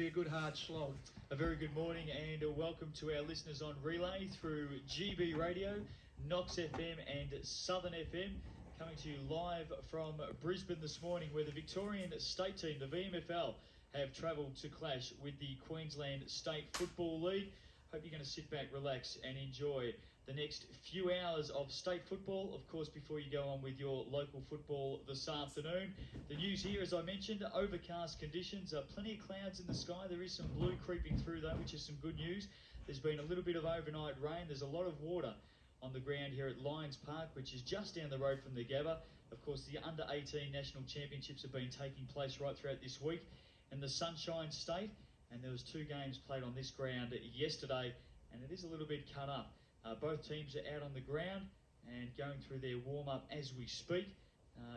a good hard slog. A very good morning and welcome to our listeners on relay through GB Radio, Knox FM and Southern FM, coming to you live from Brisbane this morning, where the Victorian state team, the VMFL, have travelled to clash with the Queensland State Football League. Hope you're going to sit back, relax and enjoy the next few hours of state football, of course, before you go on with your local football this afternoon. The news here, as I mentioned, overcast conditions, plenty of clouds in the sky. There is some blue creeping through though, which is some good news. There's been a little bit of overnight rain. There's a lot of water on the ground here at Lions Park, which is just down the road from the Gabba. Of course, the under-18 national championships have been taking place right throughout this week in the Sunshine State, and there was 2 games played on this ground yesterday, and it is a little bit cut up. Both teams are out on the ground and going through their warm-up as we speak.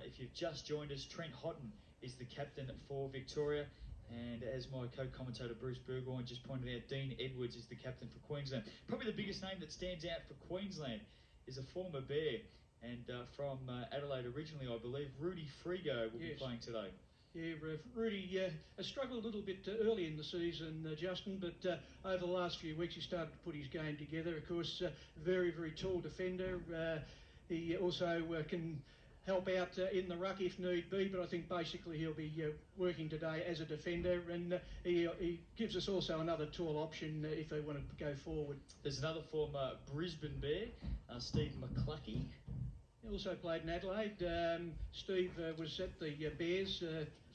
If you've just joined us, Trent Hotton is the captain for Victoria, and as my co-commentator Bruce Burgoyne just pointed out, Dean Edwards is the captain for Queensland. Probably the biggest name that stands out for Queensland is a former Bear, and from Adelaide originally, I believe, Rudy Frigo will be playing today. Yeah, Rudy has struggled a little bit early in the season, Justin, but over the last few weeks he started to put his game together. Of course, very, very tall defender. He also can help out in the ruck if need be, but I think basically he'll be working today as a defender, and he gives us also another tall option if they want to go forward. There's another former Brisbane Bear, Steve McCluckey. He also played in Adelaide. Steve was at the Bears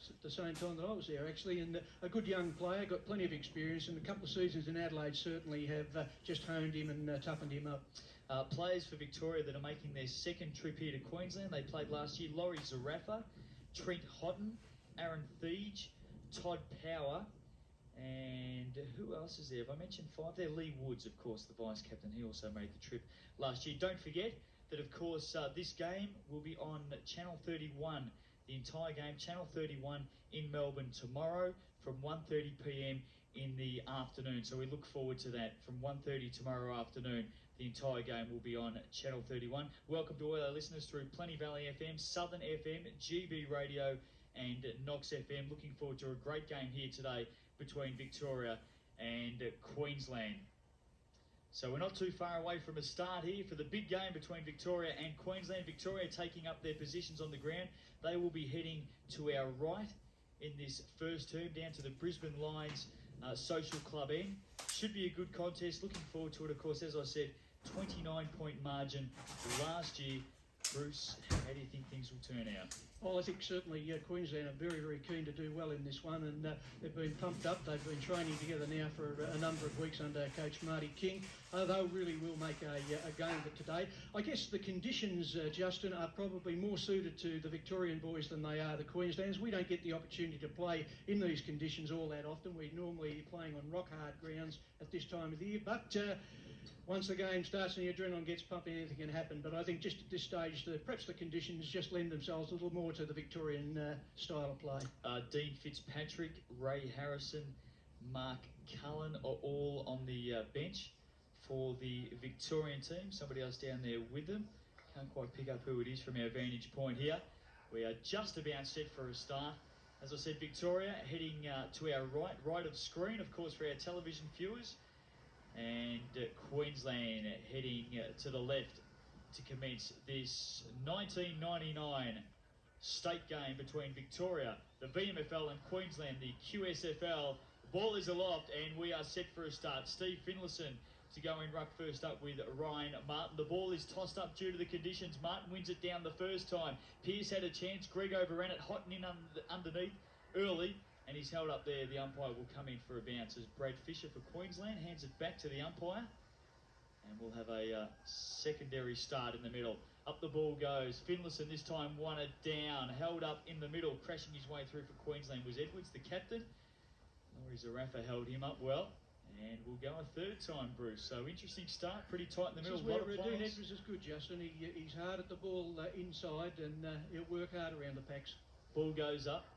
at the same time that I was there, actually, and a good young player, got plenty of experience, and a couple of seasons in Adelaide certainly have just honed him and toughened him up. Players for Victoria that are making their second trip here to Queensland. They played last year: Laurie Zerafa, Trent Hotton, Aaron Thege, Todd Power, and who else is there? Have I mentioned 5 there? Leigh Woods, of course, the vice-captain. He also made the trip last year. Don't forget that, of course, this game will be on Channel 31, the entire game, Channel 31 in Melbourne tomorrow from 1:30 p.m. in the afternoon. So we look forward to that. From 1:30 tomorrow afternoon, the entire game will be on Channel 31. Welcome to all our listeners through Plenty Valley FM, Southern FM, GB Radio and Knox FM. Looking forward to a great game here today between Victoria and Queensland. So we're not too far away from a start here for the big game between Victoria and Queensland. Victoria taking up their positions on the ground. They will be heading to our right in this first term, down to the Brisbane Lions Social Club end. Should be a good contest. Looking forward to it, of course. As I said, 29-point margin last year. Bruce, how do you think things will turn out? Well, I think certainly Queensland are very, very keen to do well in this one, and they've been pumped up. They've been training together now for a number of weeks under Coach Marty King. They really will make a game of it today. I guess the conditions, Justin, are probably more suited to the Victorian boys than they are the Queenslanders. We don't get the opportunity to play in these conditions all that often. We're normally playing on rock-hard grounds at this time of the year, but once the game starts and the adrenaline gets pumping, anything can happen. But I think just at this stage, perhaps the conditions just lend themselves a little more to the Victorian style of play. Dean Fitzpatrick, Ray Harrison, Mark Cullen are all on the bench for the Victorian team. Somebody else down there with them. Can't quite pick up who it is from our vantage point here. We are just about set for a start. As I said, Victoria heading to our right of screen, of course, for our television viewers. And Queensland heading to the left to commence this 1999 state game between Victoria, the VMFL, and Queensland, the QSFL. The ball is aloft and we are set for a start. Steve Finlayson to go in ruck first up with Ryan Martin. The ball is tossed up due to the conditions. Martin wins it down the first time. Pearce had a chance. Greig overran it. Hotton in underneath early. And he's held up there. The umpire will come in for a bounce as Brad Fisher for Queensland hands it back to the umpire. And we'll have a secondary start in the middle. Up the ball goes. Finlayson this time won it down. Held up in the middle. Crashing his way through for Queensland was Edwards, the captain. Laurie Zerafa held him up well. And we'll go a third time, Bruce. So interesting start. Pretty tight in the middle. This is where Dean Edwards is good, Justin. He's hard at the ball inside, and he'll work hard around the packs. Ball goes up.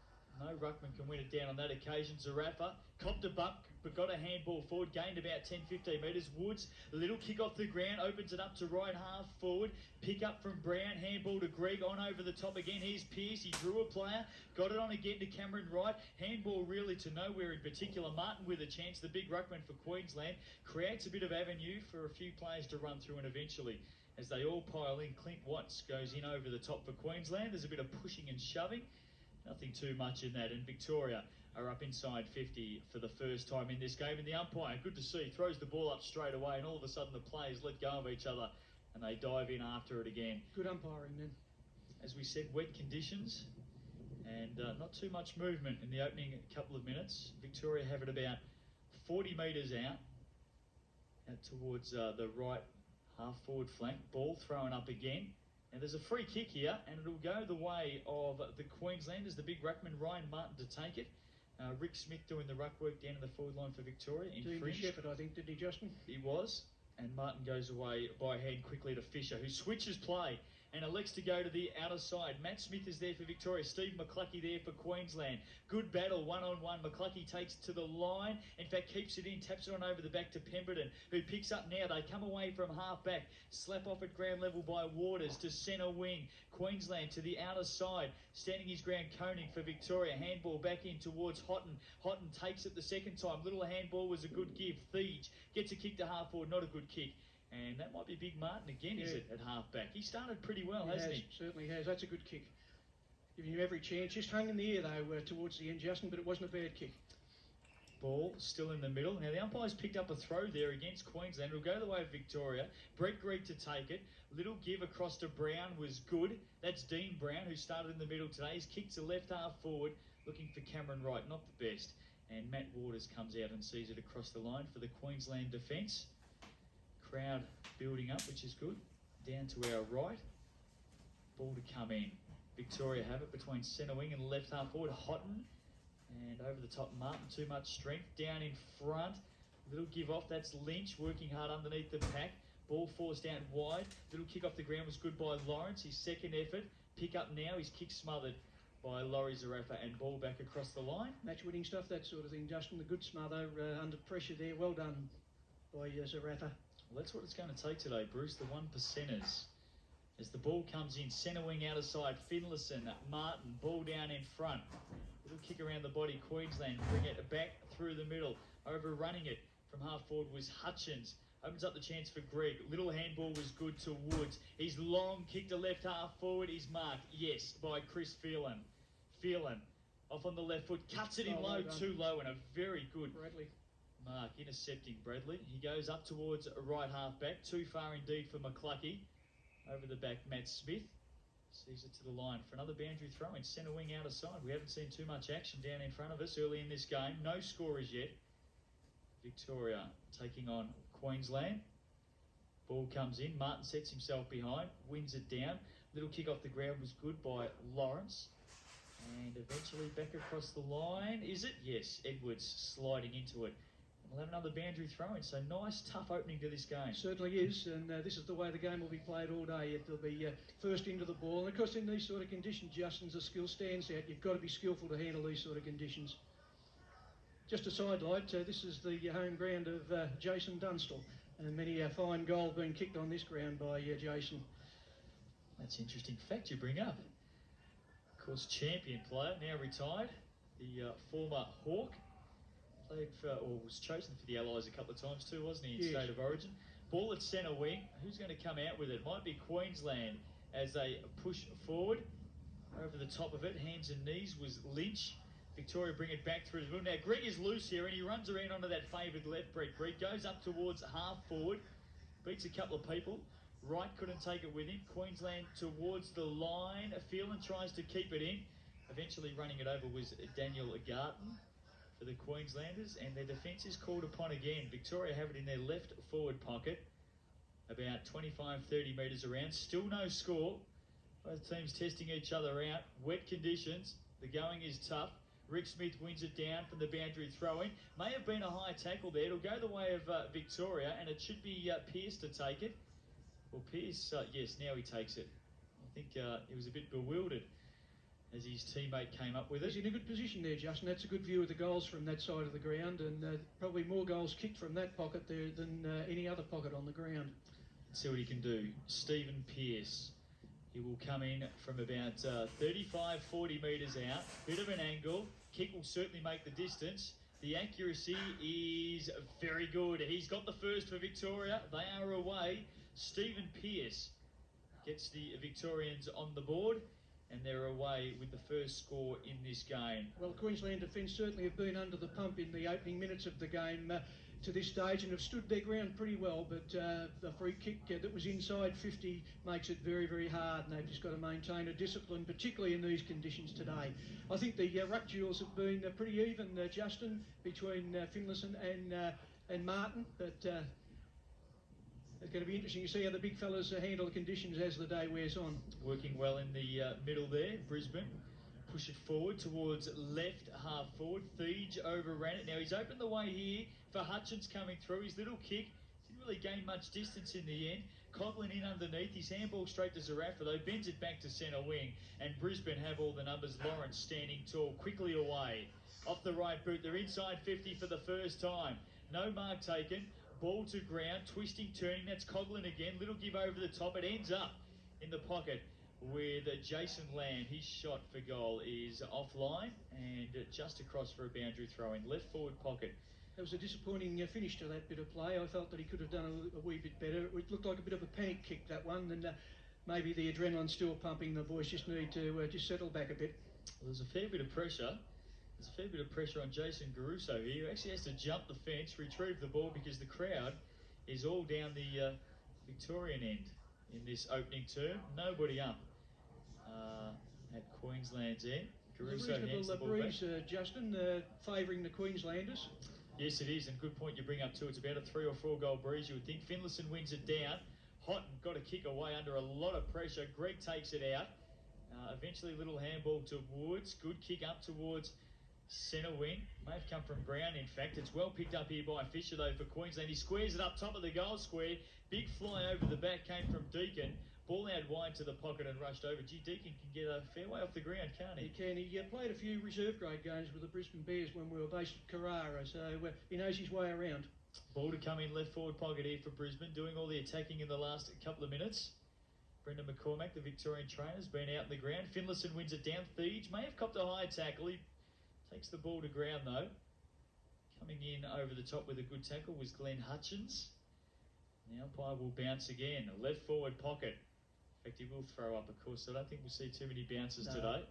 No ruckman can win it down on that occasion. Zerafa copped a bump, but got a handball forward, gained about 10-15 metres. Woods, a little kick off the ground, opens it up to right half forward. Pick up from Brown, handball to Greig, on over the top again. Here's Pearce, he drew a player, got it on again to Cameron Wright. Handball really to nowhere in particular. Martin with a chance, the big ruckman for Queensland, creates a bit of avenue for a few players to run through, and eventually, as they all pile in, Clint Watts goes in over the top for Queensland. There's a bit of pushing and shoving. Nothing too much in that, and Victoria are up inside 50 for the first time in this game. And the umpire, good to see, throws the ball up straight away, and all of a sudden the players let go of each other and they dive in after it again. Good umpiring then. As we said, wet conditions and not too much movement in the opening couple of minutes. Victoria have it about 40 metres out towards the right half forward flank. Ball thrown up again. Now there's a free kick here, and it'll go the way of the Queenslanders. The big ruckman, Ryan Martin, to take it. Rick Smith doing the ruck work down in the forward line for Victoria. Doing the shepherd, I think, did he, Justin? He was. And Martin goes away by hand quickly to Fisher, who switches play and elects to go to the outer side. Matt Smith is there for Victoria. Steve McCluckey there for Queensland. Good battle, one-on-one. McCluckey takes it to the line. In fact, keeps it in, taps it on over the back to Pemberton, who picks up now. They come away from half-back. Slap off at ground level by Waters to centre wing. Queensland to the outer side. Standing his ground, Koenig for Victoria. Handball back in towards Hotton. Hotton takes it the second time. Little handball was a good give. Thege gets a kick to half-forward. Not a good kick. And that might be Big Martin again, is it, at half-back? He started pretty well, hasn't he? Certainly has. That's a good kick. Giving you every chance. Just hung in the air, though, towards the end, Justin, but it wasn't a bad kick. Ball still in the middle. Now, the umpire's picked up a throw there against Queensland. It'll go the way of Victoria. Greig to take it. Little give across to Brown was good. That's Dean Brown, who started in the middle today. He's kicked to left half forward, looking for Cameron Wright. Not the best. And Matt Waters comes out and sees it across the line for the Queensland defence. Crowd building up, which is good. Down to our right. Ball to come in. Victoria have it between centre wing and left half forward. Hotton. And over the top, Martin, too much strength. Down in front. Little give off. That's Lynch working hard underneath the pack. Ball forced out wide. Little kick off the ground was good by Lawrence. His second effort. Pick up now. His kick smothered by Laurie Zerafa, and ball back across the line. Match-winning stuff, that sort of thing, Justin. The good smother under pressure there. Well done by Zerafa. Well, that's what it's going to take today, Bruce, the one percenters. As the ball comes in, centre wing outer side, Finlayson, Martin, ball down in front. Little kick around the body, Queensland, bring it back through the middle. Overrunning it from half forward was Hutchins. Opens up the chance for Greig. Little handball was good to Woods. He's long kick to left half forward. He's marked, yes, by Chris Phelan. Phelan off on the left foot, cuts it in low, too low, and a very good Bradley mark intercepting Bradley. He goes up towards right half back, too far indeed for McCluckey. Over the back, Matt Smith sees it to the line for another boundary throw in centre wing outer side. We haven't seen too much action down in front of us early in this game. No scorers yet. Victoria taking on Queensland. Ball comes in. Martin sets himself behind, wins it down. Little kick off the ground was good by Lawrence. And eventually back across the line. Is it? Yes, Edwards sliding into it. We'll have another boundary throw-in, so nice, tough opening to this game. Certainly is, and this is the way the game will be played all day. It'll be first into the ball, and of course in these sort of conditions, Justin's a skill stands out. You've got to be skillful to handle these sort of conditions. Just a sidelight, this is the home ground of Jason Dunstall, and many a fine goal being kicked on this ground by Jason. That's an interesting fact you bring up. Of course, champion player, now retired, the former Hawk. Played for, or was chosen for the Allies a couple of times too, wasn't he, in yes. State of Origin? Ball at centre wing. Who's going to come out with it? Might be Queensland as they push forward. Over the top of it, hands and knees, was Lynch. Victoria bring it back through the middle. Now, Greig is loose here, and he runs around onto that favoured left break. Greig goes up towards half forward, beats a couple of people. Wright couldn't take it with him. Queensland towards the line. Phelan tries to keep it in. Eventually running it over was Daniel Garton for the Queenslanders, and their defence is called upon again. Victoria have it in their left forward pocket, about 25-30 metres around. Still no score. Both teams testing each other out. Wet conditions. The going is tough. Rick Smith wins it down from the boundary throw-in. May have been a high tackle there. It'll go the way of Victoria, and it should be Pearce to take it. Well, Pearce, yes, now he takes it. I think he was a bit bewildered as his teammate came up with it. He's in a good position there, Justin. That's a good view of the goals from that side of the ground, and probably more goals kicked from that pocket there than any other pocket on the ground. Let's see what he can do. Stephen Pearce. He will come in from about 35, 40 metres out. Bit of an angle. Kick will certainly make the distance. The accuracy is very good. He's got the first for Victoria. They are away. Stephen Pearce gets the Victorians on the board, and they're away with the first score in this game. Well, Queensland defence certainly have been under the pump in the opening minutes of the game to this stage and have stood their ground pretty well, but the free kick that was inside 50 makes it very, very hard, and they've just got to maintain a discipline, particularly in these conditions today. I think the ruck duels have been pretty even, Justin, between Finlayson and Martin, but it's going to be interesting to see how the big fellas handle the conditions as the day wears on. Working well in the middle there, Brisbane. Push it forward towards left half forward. Thege overran it. Now he's opened the way here for Hutchins coming through. His little kick didn't really gain much distance in the end. Cullen in underneath. His handball straight to Zerafa though. Bends it back to centre wing. And Brisbane have all the numbers. Lawrence standing tall. Quickly away. Off the right boot. They're inside 50 for the first time. No mark taken. Ball to ground. Twisting, turning. That's Coughlin again. Little give over the top. It ends up in the pocket with Jason Lamb. His shot for goal is offline and just across for a boundary throw in left forward pocket. That was a disappointing finish to that bit of play. I felt that he could have done a wee bit better. It looked like a bit of a panic kick, that one, and maybe the adrenaline's still pumping. The boys just need to just settle back a bit. Well, there's a fair bit of pressure. There's a fair bit of pressure on Jason Giarrusso here. He actually has to jump the fence, retrieve the ball because the crowd is all down the Victorian end in this opening term. Nobody up at Queensland's end. Giarrusso hands the ball breeze, back. Justin, favouring the Queenslanders. Yes, it is, and good point you bring up too. It's about a 3 or 4 goal breeze, you would think. Finlayson wins it down. Hotton got a kick away under a lot of pressure. Greig takes it out. Eventually, little handball to Woods. Good kick up towards centre wing. May have come from Brown, in fact. It's well picked up here by Fisher, though, for Queensland. He squares it up top of the goal square. Big fly over the back came from Deacon. Ball out wide to the pocket and rushed over. Gee, Deacon can get a fair way off the ground, can't he? He can. He played a few reserve grade games with the Brisbane Bears when we were based at Carrara, so he knows his way around. Ball to come in left forward pocket here for Brisbane, doing all the attacking in the last couple of minutes. Brendan McCormack, the Victorian trainer, has been out in the ground. Finlayson wins it down. Thege may have copped a high tackle. He takes the ball to ground, though. Coming in over the top with a good tackle was Glenn Hutchins. The umpire will bounce again. A left forward pocket. In fact, he will throw up, of course, so I don't think we'll see too many bounces today.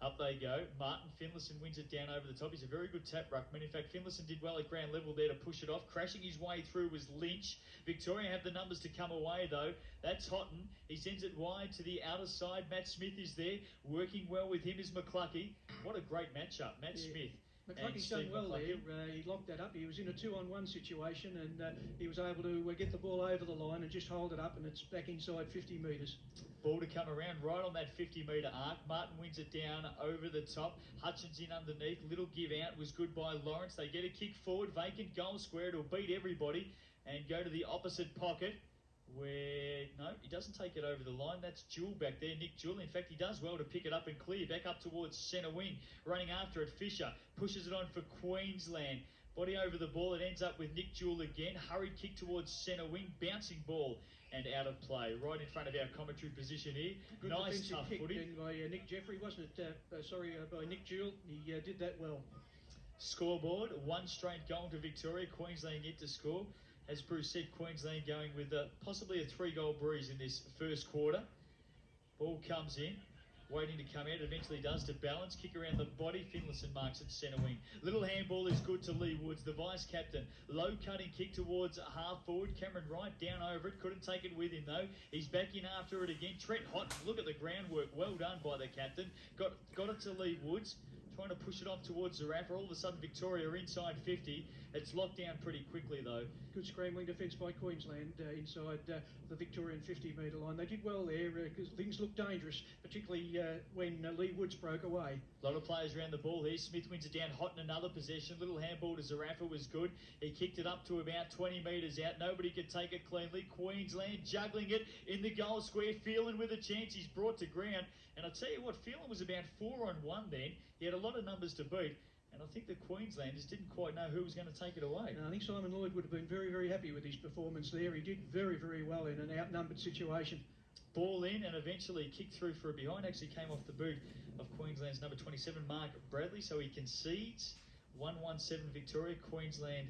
Up they go. Martin Finlayson wins it down over the top. He's a very good tap ruckman. In fact, Finlayson did well at ground level there to push it off. Crashing his way through was Lynch. Victoria have the numbers to come away, though. That's Hotton. He sends it wide to the outer side. Matt Smith is there. Working well with him is McCluckey. What a great matchup. Matt Smith. McCluckey's done well there. He locked that up. He was in a 2-on-1 situation and he was able to get the ball over the line and just hold it up, and it's back inside 50 metres. Ball to come around right on that 50-metre arc. Martin wins it down over the top. Hutchins in underneath. Little give out was good by Lawrence. They get a kick forward. Vacant goal square. It'll beat everybody and go to the opposite pocket where, no, he doesn't take it over the line. That's Jewell back there, Nick Jewell. In fact, he does well to pick it up and clear. Back up towards centre wing. Running after it, Fisher pushes it on for Queensland. Body over the ball. It ends up with Nick Jewell again. Hurried kick towards centre wing. Bouncing ball and out of play. Right in front of our commentary position here. Good nice tough kick footing. by Nick Jeffrey, wasn't it? By Nick Jewell. He did that well. Scoreboard, 1 straight goal to Victoria. Queensland yet to score. As Bruce said, Queensland going with possibly a 3-goal breeze in this first quarter. Ball comes in, waiting to come out. Eventually does to balance. Kick around the body. Finlayson marks at centre wing. Little handball is good to Leigh Woods, the vice-captain. Low cutting kick towards half forward. Cameron Wright down over it. Couldn't take it with him, though. He's back in after it again. Trent Hotton, look at the groundwork. Well done by the captain. Got it to Leigh Woods. trying to push it off towards Zerafa. All of a sudden, Victoria are inside 50. It's locked down pretty quickly, though. Good scrambling defence by Queensland inside the Victorian 50-metre line. They did well there because things looked dangerous, particularly when Leigh Woods broke away. A lot of players around the ball here. Smith wins it down. Hotton another possession. Little handball to Zerafa was good. He kicked it up to about 20 metres out. Nobody could take it cleanly. Queensland juggling it in the goal square. Phelan with a chance. He's brought to ground. And I'll tell you what, Phelan was about 4-on-1 then. He had a lot of numbers to beat. And I think the Queenslanders didn't quite know who was going to take it away. I think Simon Lloyd would have been very, very happy with his performance there. He did very, very well in an outnumbered situation. Ball in and eventually kicked through for a behind. Actually came off the boot of Queensland's number 27, Mark Bradley. So he concedes. 1-1-7 Victoria. Queensland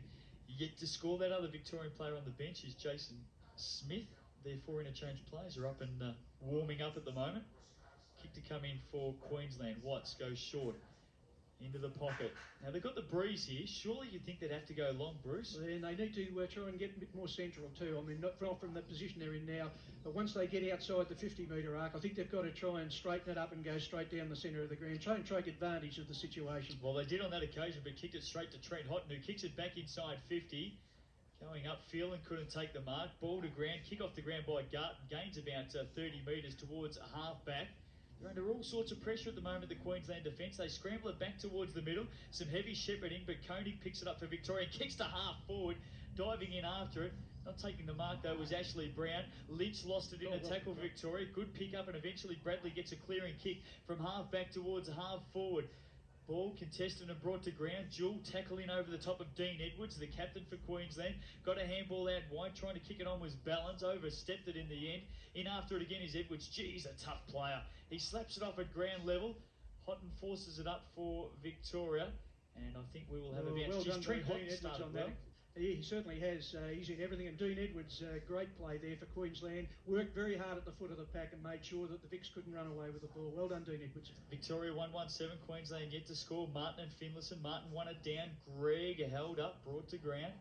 yet to score. That other Victorian player on the bench is Jason Smith. Their four interchange players are up and warming up at the moment. Kick to come in for Queensland. Watts goes short into the pocket. Now they've got the breeze here. Surely you'd think they'd have to go long, Bruce. And they need to try and get a bit more central too. I mean, not from the position they're in now. But once they get outside the 50-metre arc, I think they've got to try and straighten it up and go straight down the centre of the ground. Try and take advantage of the situation. Well, they did on that occasion, but kicked it straight to Trent Hotton, who kicks it back inside 50. Going up, Phelan couldn't take the mark. Ball to ground, kick off the ground by Garton. Gains about 30 metres towards a half-back. They're under all sorts of pressure at the moment, the Queensland defence. They scramble it back towards the middle. Some heavy shepherding, but Koenig picks it up for Victoria. Kicks to half forward, diving in after it. Not taking the mark, though, was Ashleigh Brown. Lynch lost it in a tackle for Victoria. Good pick up, and eventually Bradley gets a clearing kick from half back towards half forward. Ball contested and brought to ground. Dual tackle in over the top of Dean Edwards, the captain for Queensland. Got a handball out wide, trying to kick it on was Ballins. Overstepped it in the end. In after it again is Edwards. Geez, a tough player. He slaps it off at ground level. Hotton forces it up for Victoria. And I think we will have a bounce. Well done, Trent Dean Hotton started on well. that. He certainly has. He's in everything. And Dean Edwards, great play there for Queensland. Worked very hard at the foot of the pack and made sure that the Vics couldn't run away with the ball. Well done, Dean Edwards. Victoria 1-1-7. Queensland yet to score. Martin and Finlayson. Martin won it down. Greig held up, brought to ground.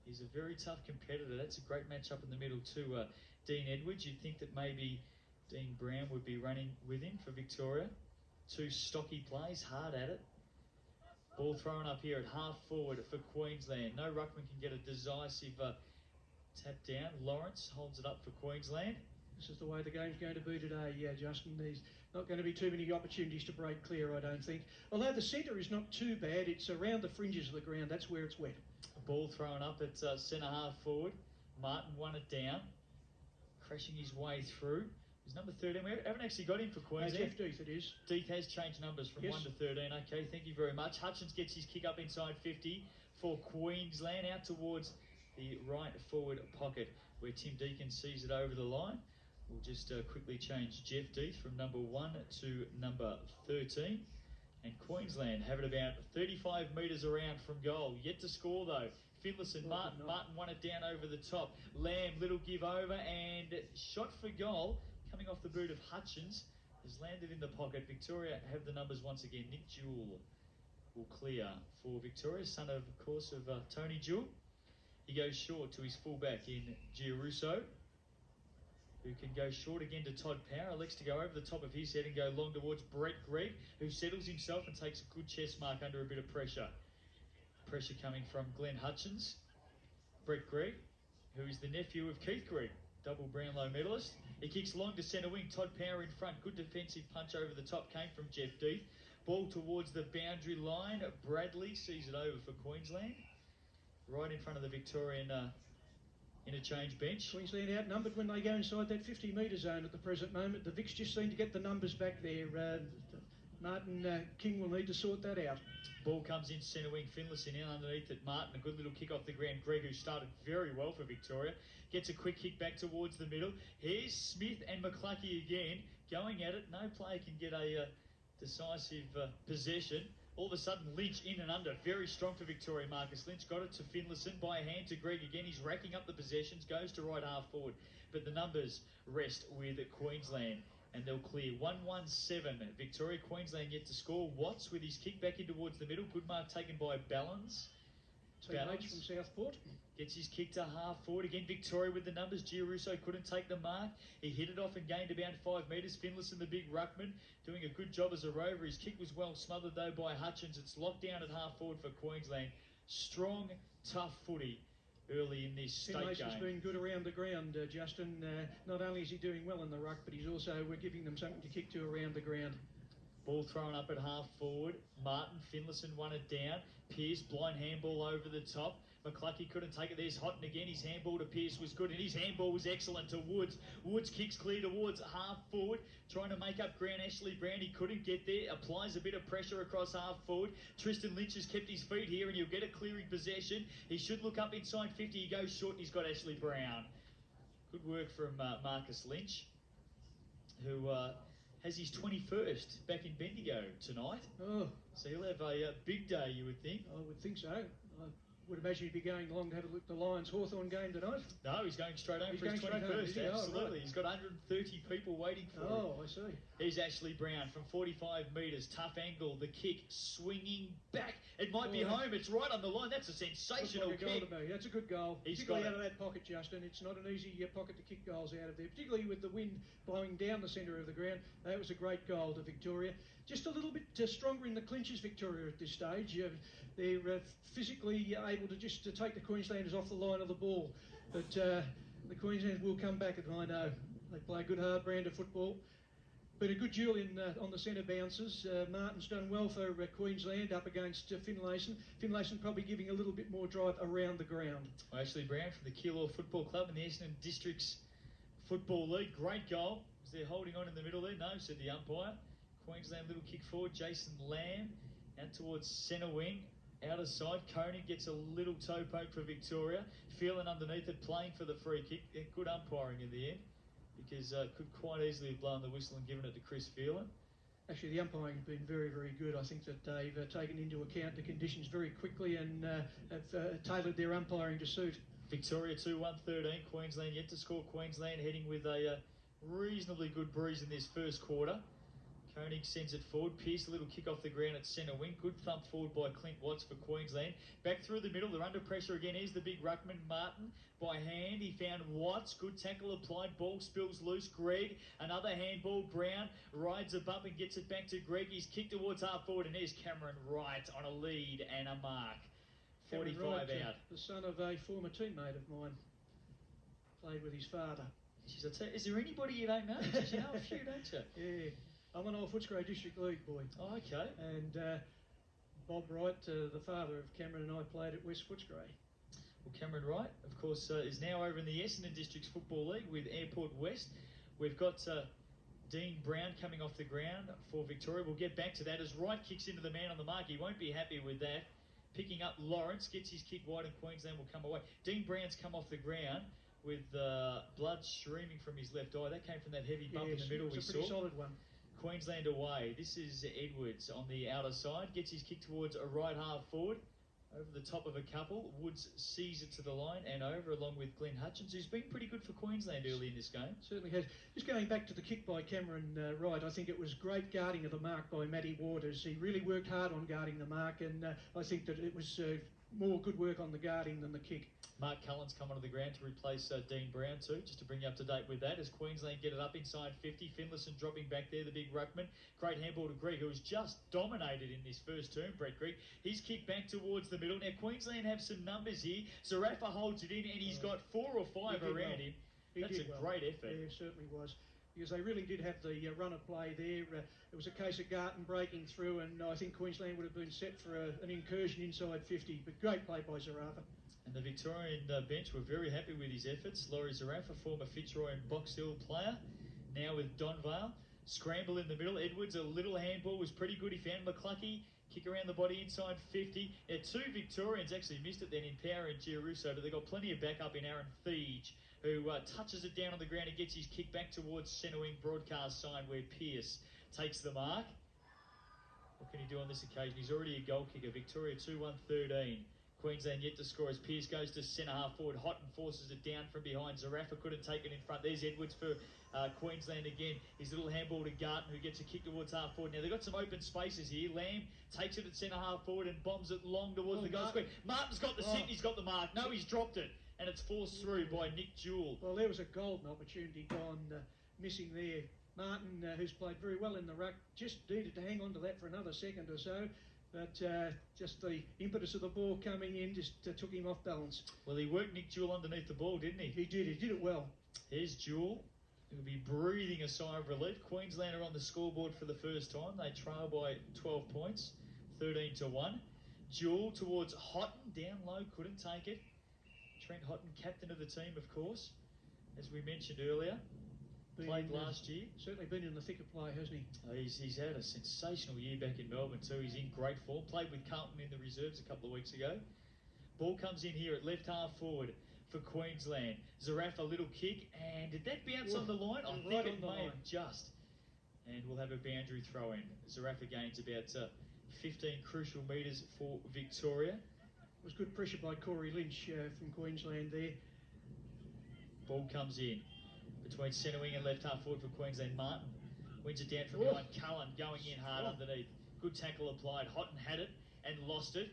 He's a very tough competitor. That's a great match up in the middle to Dean Edwards. You'd think that maybe Dean Brown would be running with him for Victoria. Two stocky plays, hard at it. Ball thrown up here at half forward for Queensland. No ruckman can get a decisive tap down. Lawrence holds it up for Queensland. This is the way the game's going to be today, Justin. There's not going to be too many opportunities to break clear, I don't think. Although the centre is not too bad, it's around the fringes of the ground. That's where it's wet. Ball thrown up at centre half forward. Martin won it down, crashing his way through. He's number 13. We haven't actually got him for Queensland. Jeff Death, it is. Death has changed numbers from 1 to 13. Okay, thank you very much. Hutchins gets his kick up inside 50 for Queensland, out towards the right forward pocket where Tim Deacon sees it over the line. We'll just quickly change Jeff Death from number 1 to number 13. And Queensland have it about 35 metres around from goal. Yet to score, though. Finlayson, Martin won it down over the top. Lamb, little give over, and shot for goal. Coming off the boot of Hutchins, has landed in the pocket. Victoria have the numbers once again. Nick Jewell will clear for Victoria, son of course of Tony Jewell. He goes short to his fullback in Giarrusso, who can go short again to Todd Power. Elects to go over the top of his head and go long towards Greig, who settles himself and takes a good chest mark under a bit of pressure. Pressure coming from Glenn Hutchins. Greig, who is the nephew of Keith Greig, double Brownlow medalist. He kicks long to centre wing. Todd Power in front. Good defensive punch over the top came from Jeff Death. Ball towards the boundary line. Bradley sees it over for Queensland. Right in front of the Victorian interchange bench. Queensland outnumbered when they go inside that 50-metre zone at the present moment. The Vics just seem to get the numbers back there. Martin King will need to sort that out. Ball comes in centre wing. Finlayson in underneath it. Martin, a good little kick off the ground. Greig, who started very well for Victoria, gets a quick kick back towards the middle. Here's Smith and McCluckey again going at it. No player can get a decisive possession. All of a sudden, Lynch in and under. Very strong for Victoria. Marcus Lynch got it to Finlayson by a hand to Greig again. He's racking up the possessions. Goes to right half forward. But the numbers rest with Queensland. And they'll clear 1-1-7. Victoria, Queensland yet to score. Watts with his kick back in towards the middle. Good mark taken by Ballins. So teammates from Southport. Gets his kick to half forward. Again, Victoria with the numbers. Giarrusso couldn't take the mark. He hit it off and gained about 5 metres. Finlayson, the big ruckman, doing a good job as a rover. His kick was well smothered, though, by Hutchins. It's locked down at half forward for Queensland. Strong, tough footy early in this state game. Finlayson's been good around the ground, Justin. Not only is he doing well in the ruck, but he's also giving them something to kick to around the ground. Ball thrown up at half forward. Martin, Finlayson won it down. Pearce, blind handball over the top. McCluckey couldn't take it. There's Hotton again. His handball to Pearce was good, and his handball was excellent to Woods. Woods kicks clear towards half forward, trying to make up ground. Ashleigh Brown, he couldn't get there. Applies a bit of pressure across half forward. Tristan Lynch has kept his feet here, and he'll get a clearing possession. He should look up inside 50. He goes short, and he's got Ashleigh Brown. Good work from Marcus Lynch, who has his 21st back in Bendigo tonight. Oh, so he'll have a big day, you would think. I would think so. I would imagine he'd be going along to have a look at the Lions-Hawthorn game tonight. No, he's going straight home for his 21st. Absolutely. Oh, right. He's got 130 people waiting for him. Oh, I see. Here's Ashleigh Brown from 45 metres. Tough angle. The kick swinging back. It might be home. It's right on the line. That's a sensational kick. Goal to me. That's a good goal. He's particularly out of that pocket, Justin. It's not an easy pocket to kick goals out of there, particularly with the wind blowing down the centre of the ground. That was a great goal to Victoria. Just a little bit stronger in the clinches, Victoria, at this stage. They're physically able to just take the Queenslanders off the line of the ball. But the Queenslanders will come back, and I know they play a good hard brand of football. But a good duel on the centre bounces. Martin's done well for Queensland up against Finlayson. Finlayson probably giving a little bit more drive around the ground. Ashleigh Brown from the QLD Football Club in the Essendon Districts Football League. Great goal. Was there holding on in the middle there? No, said the umpire. Queensland little kick forward. Jason Lamb out towards centre wing. Outer side, Koenig gets a little toe poke for Victoria. Phelan underneath it, playing for the free kick. Good umpiring in the end, because could quite easily have blown the whistle and given it to Chris Phelan. Actually, the umpiring has been very, very good. I think that they've taken into account the conditions very quickly and have tailored their umpiring to suit. Victoria 2-1-13. Queensland yet to score. Queensland heading with a reasonably good breeze in this first quarter. Koenig sends it forward. Pearce, a little kick off the ground at centre wing. Good thump forward by Clint Watts for Queensland. Back through the middle. They're under pressure again. Here's the big ruckman, Martin. By hand, he found Watts. Good tackle applied. Ball spills loose. Greig, another handball. Brown rides a bump and gets it back to Greig. He's kicked towards half forward, and there's Cameron Wright on a lead and a mark. 45 Wright, out. The son of a former teammate of mine. Played with his father. Jeez, is there anybody you don't know? You know a few, don't you? Yeah. I'm an old Footscray District League boy. Oh, okay. And Bob Wright, the father of Cameron, and I played at West Footscray. Well, Cameron Wright, of course, is now over in the Essendon Districts Football League with Airport West. We've got Dean Brown coming off the ground for Victoria. We'll get back to that as Wright kicks into the man on the mark. He won't be happy with that. Picking up Lawrence, gets his kick wide, and Queensland will come away. Dean Brown's come off the ground with blood streaming from his left eye. That came from that heavy bump in the middle we saw. It's a pretty solid one. Queensland away. This is Edwards on the outer side. Gets his kick towards a right half forward. Over the top of a couple. Woods sees it to the line and over, along with Glenn Hutchins, who's been pretty good for Queensland early in this game. Certainly has. Just going back to the kick by Cameron Wright, I think it was great guarding of the mark by Matty Waters. He really worked hard on guarding the mark, and I think that it was more good work on the guarding than the kick. Mark Cullen's come onto the ground to replace Dean Brown too, just to bring you up to date with that, as Queensland get it up inside 50. Finlayson dropping back there, the big ruckman. Great handball to Greig, who has just dominated in this first term, Brett Greig. He's kicked back towards the middle. Now, Queensland have some numbers here. Zerafa holds it in, and he's got 4 or 5 around him. That's a great effort. Yeah, it certainly was. Because they really did have the run of play there. It was a case of Garton breaking through, and I think Queensland would have been set for an incursion inside 50. But great play by Zerafa. And the Victorian bench were very happy with his efforts. Laurie Zerafa, former Fitzroy and Box Hill player, now with Donvale. Scramble in the middle. Edwards, a little handball, was pretty good. He found McCluckey. Kick around the body inside 50. Now, 2 Victorians actually missed it then in Power and Giarrusso, but they've got plenty of backup in Aaron Thege, who touches it down on the ground and gets his kick back towards centre wing broadcast sign, where Pearce takes the mark. What can he do on this occasion? He's already a goal kicker. Victoria 2-1-13. Queensland yet to score as Pearce goes to centre half forward. Hotton forces it down from behind. Zerafa couldn't take it in front. There's Edwards for Queensland again. His little handball to Garton, who gets a kick towards half forward. Now they've got some open spaces here. Lamb takes it at centre half forward and bombs it long towards the goal square. Martin's got the sit, he's got the mark. No, he's dropped it. And it's forced through by Nick Jewell. Well, there was a golden opportunity gone missing there. Martin, who's played very well in the ruck, just needed to hang on to that for another second or so. But just the impetus of the ball coming in just took him off balance. Well, he worked Nick Jewell underneath the ball, didn't he? He did it well. Here's Jewell, who'll be breathing a sigh of relief. Queensland are on the scoreboard for the first time. They trail by 12 points, 13-1. Jewell towards Hotton, down low, couldn't take it. Trent Hotton, captain of the team, of course, as we mentioned earlier. Played last year. Certainly been in the thick of play, hasn't he? He's had a sensational year back in Melbourne too. He's in great form. Played with Cullen in the reserves a couple of weeks ago. Ball comes in here at left half forward for Queensland. Zerafa, little kick, and did that bounce on the line? I think it may have just. And we'll have a boundary throw in. Zerafa gains about 15 crucial metres for Victoria. It was good pressure by Corey Lynch from Queensland there. Ball comes in between centre wing and left half forward for Queensland. Martin wins it down from behind. Cullen going in hard underneath. Good tackle applied. Hotton had it and lost it.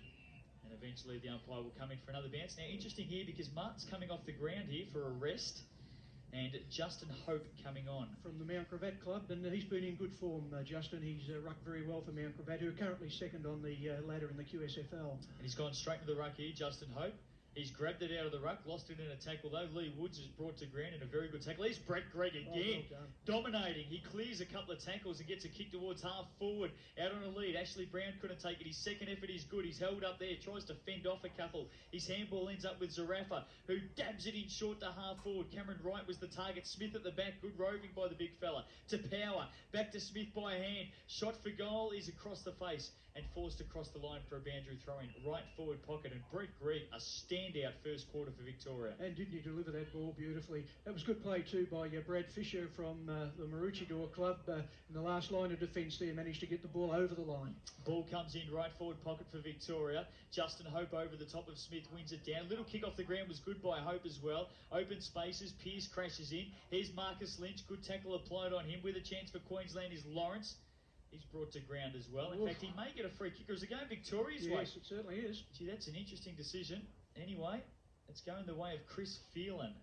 And eventually the umpire will come in for another bounce. Now interesting here because Martin's coming off the ground here for a rest. And Justin Hope coming on. From the Mount Gravatt club, and he's been in good form, Justin. He's rucked very well for Mount Gravatt, who are currently second on the ladder in the QSFL. And he's gone straight to the ruck here, Justin Hope. He's grabbed it out of the ruck, lost it in a tackle though. Leigh Woods is brought to ground in a very good tackle. Here's Greig again, dominating. He clears a couple of tackles and gets a kick towards half forward. Out on a lead, Ashleigh Brown couldn't take it. His second effort is good. He's held up there, tries to fend off a couple. His handball ends up with Zerafa, who dabs it in short to half forward. Cameron Wright was the target. Smith at the back, good roving by the big fella. To Power, back to Smith by hand. Shot for goal is across the face and forced across the line for a boundary throw-in. Right forward pocket, and Greig, a standout first quarter for Victoria. And didn't he deliver that ball beautifully? That was good play too by Brad Fisher from the Maroochydore club. In the last line of defence there, managed to get the ball over the line. Ball comes in right forward pocket for Victoria. Justin Hope over the top of Smith wins it down. Little kick off the ground was good by Hope as well. Open spaces, Pearce crashes in. Here's Marcus Lynch, good tackle applied on him. With a chance for Queensland is Lawrence. He's brought to ground as well. In fact, he may get a free kick. Or is it going Victoria's way? Yes, it certainly is. Gee, that's an interesting decision. Anyway, it's going the way of Chris Phelan.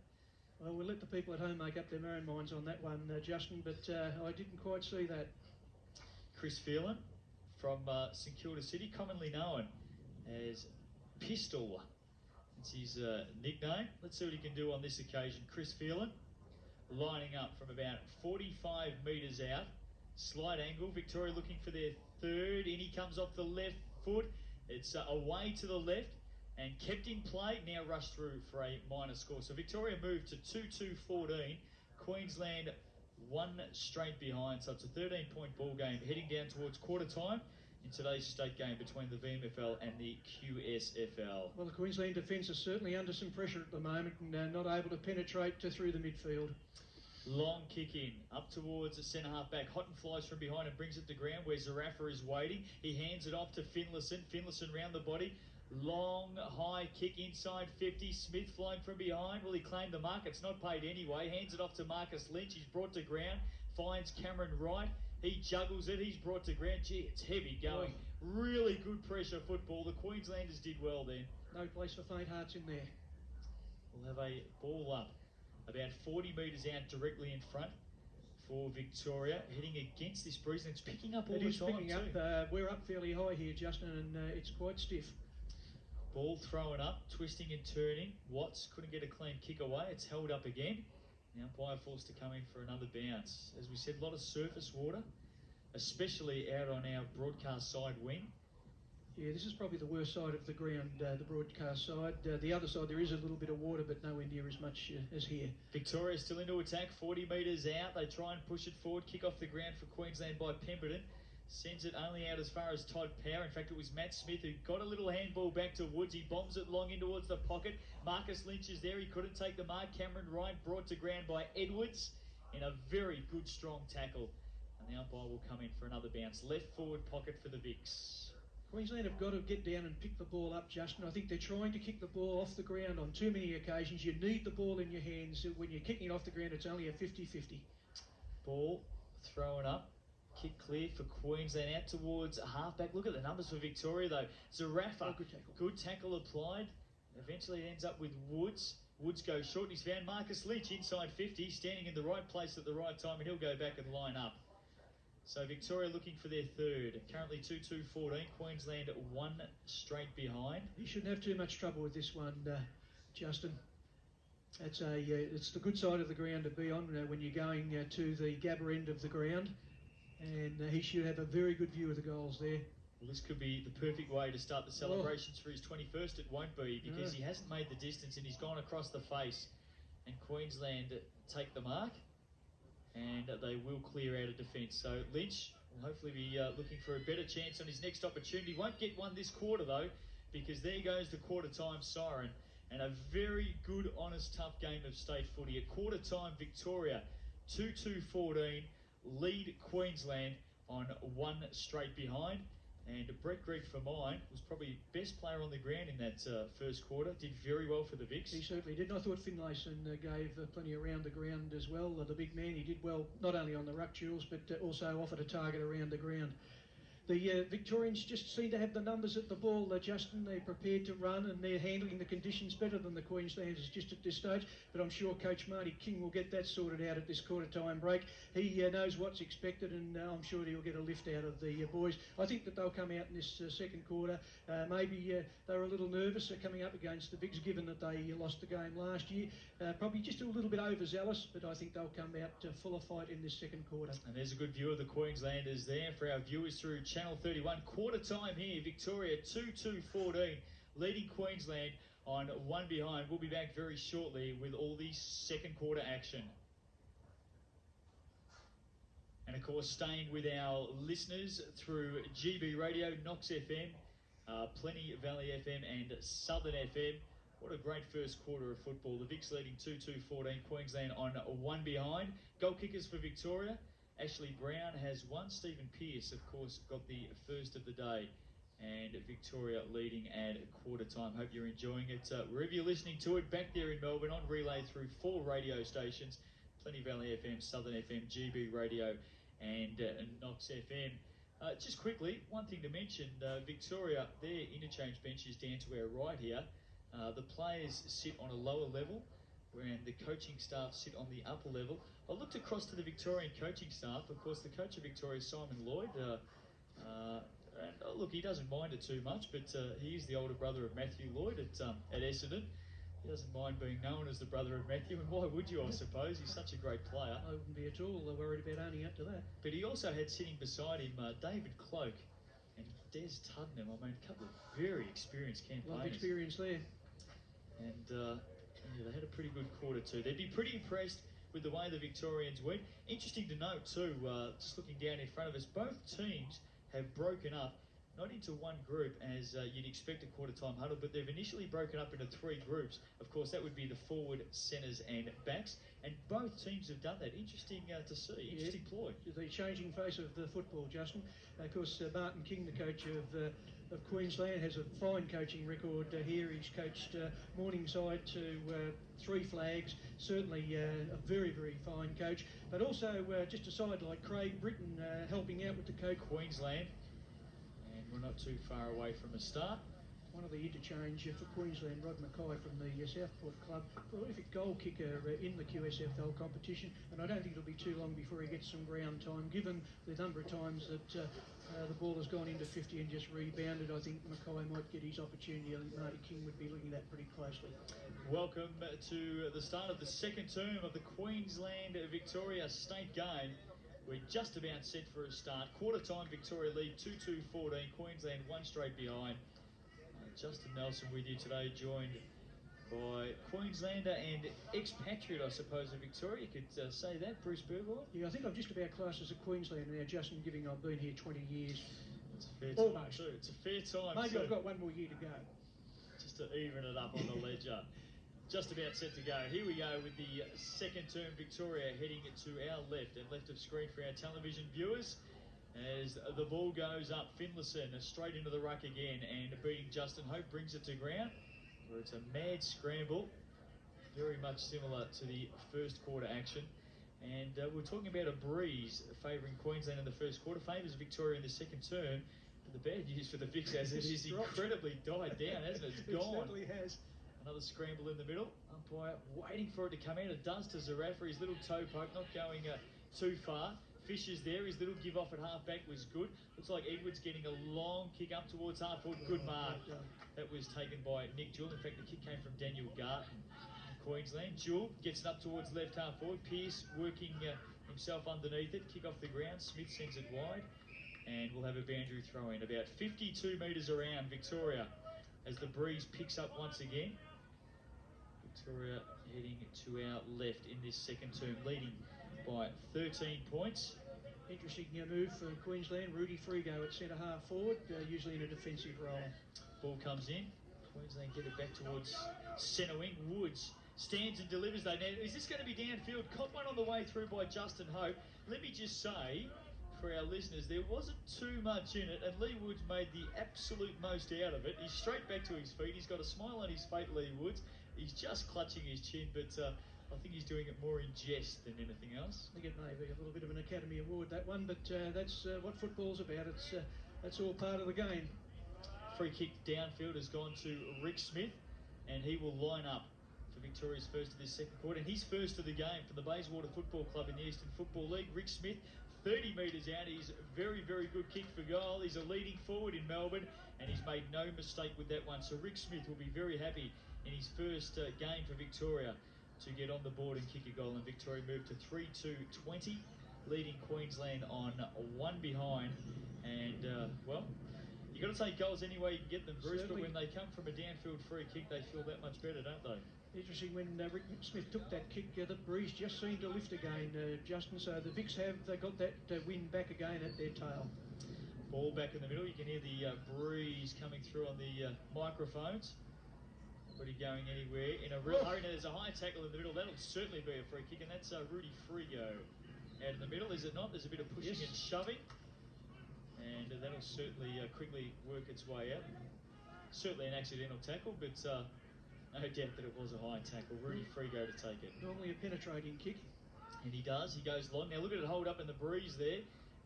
Well, we'll let the people at home make up their own minds on that one, Justin, but I didn't quite see that. Chris Phelan from St Kilda City, commonly known as Pistol. It's his nickname. Let's see what he can do on this occasion. Chris Phelan lining up from about 45 metres out. Slight angle. Victoria looking for their third. In he comes off the left foot. It's away to the left and kept in play. Now rushed through for a minor score. So Victoria moved to 2-2-14. Queensland one straight behind. So it's a 13-point ball game heading down towards quarter time in today's state game between the VMFL and the QSFL. Well, the Queensland defence is certainly under some pressure at the moment and not able to penetrate through the midfield. Long kick in, up towards the centre half back. Hotton flies from behind and brings it to ground where Zerafa is waiting. He hands it off to Finlayson. Finlayson round the body. Long, high kick inside 50. Smith flying from behind. Well, he claimed the mark. It's not paid anyway. Hands it off to Marcus Lynch. He's brought to ground. Finds Cameron Wright. He juggles it. He's brought to ground. Gee, it's heavy going. Really good pressure football. The Queenslanders did well then. No place for faint hearts in there. We'll have a ball up about 40 metres out directly in front for Victoria, heading against this breeze, and it's picking up all the time. It is picking up. We're up fairly high here, Justin, and it's quite stiff. Ball thrown up, twisting and turning. Watts couldn't get a clean kick away. It's held up again. The umpire forced to come in for another bounce. As we said, a lot of surface water, especially out on our broadcast side wing. Yeah, this is probably the worst side of the ground, the broadcast side. The other side, there is a little bit of water, but nowhere near as much as here. Victoria still into attack, 40 metres out. They try and push it forward. Kick off the ground for Queensland by Pemberton. Sends it only out as far as Todd Power. In fact, it was Matt Smith who got a little handball back to Woods. He bombs it long in towards the pocket. Marcus Lynch is there. He couldn't take the mark. Cameron Wright brought to ground by Edwards in a very good, strong tackle. And the umpire will come in for another bounce. Left forward pocket for the VICs. Queensland have got to get down and pick the ball up, Justin. I think they're trying to kick the ball off the ground on too many occasions. You need the ball in your hands. When you're kicking it off the ground, it's only a 50-50. Ball thrown up. Kick clear for Queensland out towards halfback. Look at the numbers for Victoria though. Zerafa, Oh, good tackle. Good tackle applied. Eventually it ends up with Woods. Woods goes short and he's found Marcus Lynch inside 50, standing in the right place at the right time, and he'll go back and line up. So Victoria looking for their third. Currently 2-2-14. Queensland one straight behind. You shouldn't have too much trouble with this one, Justin. It's the good side of the ground to be on when you're going to the Gabba end of the ground. And he should have a very good view of the goals there. Well, this could be the perfect way to start the celebrations for his 21st. It won't be, because he hasn't made the distance and he's gone across the face. And Queensland take the mark, and they will clear out of defence. So Lynch will hopefully be looking for a better chance on his next opportunity. Won't get one this quarter though, because there goes the quarter time siren. And a very good, honest, tough game of state footy. At quarter time, Victoria 2-2-14. Lead Queensland on one straight behind, and Greig for mine was probably best player on the ground in that first quarter. Did very well for the VICs. He certainly did. And I thought Finlayson gave plenty around the ground as well. The big man, he did well not only on the ruck duels but also offered a target around the ground. The Victorians just seem to have the numbers at the ball, Justin. They're prepared to run and they're handling the conditions better than the Queenslanders just at this stage. But I'm sure Coach Marty King will get that sorted out at this quarter-time break. He knows what's expected, and I'm sure he'll get a lift out of the boys. I think that they'll come out in this second quarter. Maybe they were a little nervous coming up against the Bigs, given that they lost the game last year. Probably just a little bit overzealous, but I think they'll come out full of fight in this second quarter. And there's a good view of the Queenslanders there for our viewers through Channel 31. Quarter time here, Victoria 2-2-14, leading Queensland on one behind. We'll be back very shortly with all the second quarter action. And of course, staying with our listeners through GB Radio, Knox FM, Plenty Valley FM and Southern FM. What a great first quarter of football. The VICs leading 2-2-14, Queensland on one behind. Goal kickers for Victoria. Ashleigh Brown has one. Stephen Pearce, of course, got the first of the day. And Victoria leading at quarter time. Hope you're enjoying it. Wherever you're listening to it, back there in Melbourne, on relay through 4 radio stations. Plenty Valley FM, Southern FM, GB Radio and Knox FM. Just quickly, one thing to mention, Victoria, their interchange bench is down to our right here. The players sit on a lower level, and the coaching staff sit on the upper level. I looked across to the Victorian coaching staff. Of course, the coach of Victoria is Simon Lloyd. And look, he doesn't mind it too much, but he is the older brother of Matthew Lloyd at Essendon. He doesn't mind being known as the brother of Matthew, and why would you, I suppose? He's such a great player. I wouldn't be at all worried about owning up to that. But he also had sitting beside him David Cloak and Des Tuddenham. I mean, a couple of very experienced campaigners. A lot of experience there. And yeah, they had a pretty good quarter too. They'd be pretty impressed with the way the Victorians went. Interesting to note too, just looking down in front of us, both teams have broken up, not into one group as you'd expect a quarter-time huddle, but they've initially broken up into 3 groups. Of course, that would be the forward, centres and backs, and both teams have done that. Interesting to see, interesting ploy. The changing face of the football, Justin. Of course, Martin King, the coach of Queensland, has a fine coaching record here. He's coached Morningside to 3 flags, certainly a very, very fine coach. But also, just a side like Craig Britton helping out with the coach. Queensland. We're not too far away from a start. One of the interchange for Queensland, Rod Mackay from the Southport club, prolific goal kicker in the QSFL competition, and I don't think it'll be too long before he gets some ground time. Given the number of times that the ball has gone into 50 and just rebounded, I think Mackay might get his opportunity. I think Marty King would be looking at that pretty closely. Welcome to the start of the second term of the Queensland-Victoria state game. We're just about set for a start. Quarter time, Victoria lead 2-2-14. Queensland one straight behind. Justin Nelson with you today, joined by Queenslander and expatriate, I suppose, of Victoria. You could say that, Bruce Burgoyne. Yeah, I think I'm just about classed as a Queenslander now, Justin, given I've been here 20 years. It's a fair time too. It's a fair time. Maybe I've got one more year to go. Just to even it up on the ledger. Just about set to go. Here we go with the second term Victoria heading to our left and left of screen for our television viewers. as the ball goes up. Finlayson straight into the ruck again, and beating Justin Hope brings it to ground, where it's a mad scramble, very much similar to the first quarter action. And we're talking about a breeze favouring Queensland in the first quarter, favours Victoria in the second term. But the bad news for the VICs as it is incredibly died down, hasn't it? It's gone. It certainly has. Another scramble in the middle. Umpire waiting for it to come out. It does to Zerafa. His little toe poke, not going too far. Fisher's there. His little give off at half back was good. Looks like Edwards getting a long kick up towards half forward. Good mark. That was taken by Nick Jewell. In fact, the kick came from Daniel Garton. Queensland. Jewell gets it up towards left half forward. Pearce working himself underneath it. Kick off the ground. Smith sends it wide. And we'll have a boundary throw in. About 52 metres around Victoria as the breeze picks up once again. Victoria heading to our left in this second term, leading by 13 points. Interesting move for Queensland. Rudy Frigo at centre half forward, usually in a defensive role. Ball comes in. Queensland get it back towards centre wing. Woods stands and delivers though. Now, is this going to be downfield? Caught one on the way through by Justin Hope. Let me just say, for our listeners, there wasn't too much in it, and Leigh Woods made the absolute most out of it. He's straight back to his feet. He's got a smile on his face, Leigh Woods. He's just clutching his chin, but I think he's doing it more in jest than anything else. I think it may be a little bit of an Academy Award, that one, but that's what football's about. That's all part of the game. Free kick downfield has gone to Rick Smith, and he will line up for Victoria's first of this second quarter. And his first of the game from the Bayswater Football Club in the Eastern Football League. Rick Smith, 30 metres out. He's very, very good kick for goal. He's a leading forward in Melbourne, and he's made no mistake with that one. So Rick Smith will be very happy in his first game for Victoria to get on the board and kick a goal. And Victoria moved to 3-2-20, leading Queensland on 1 behind. And, well, you've got to take goals any way you can get them, Bruce, certainly. But when they come from a downfield free kick, they feel that much better, don't they? Interesting, when Rick Smith took that kick, the breeze just seemed to lift again, Justin. So the Vics have got that wind back again at their tail. Ball back in the middle. You can hear the breeze coming through on the microphones. Nobody going anywhere in a real hurry. Now there's a high tackle in the middle. That'll certainly be a free kick, and that's Rudy Frigo out in the middle, is it not? There's a bit of pushing and shoving, and that'll certainly quickly work its way out. Certainly an accidental tackle, but no doubt that it was a high tackle. Rudy Frigo to take it. Normally a penetrating kick. And he does. He goes long. Now look at it hold up in the breeze there.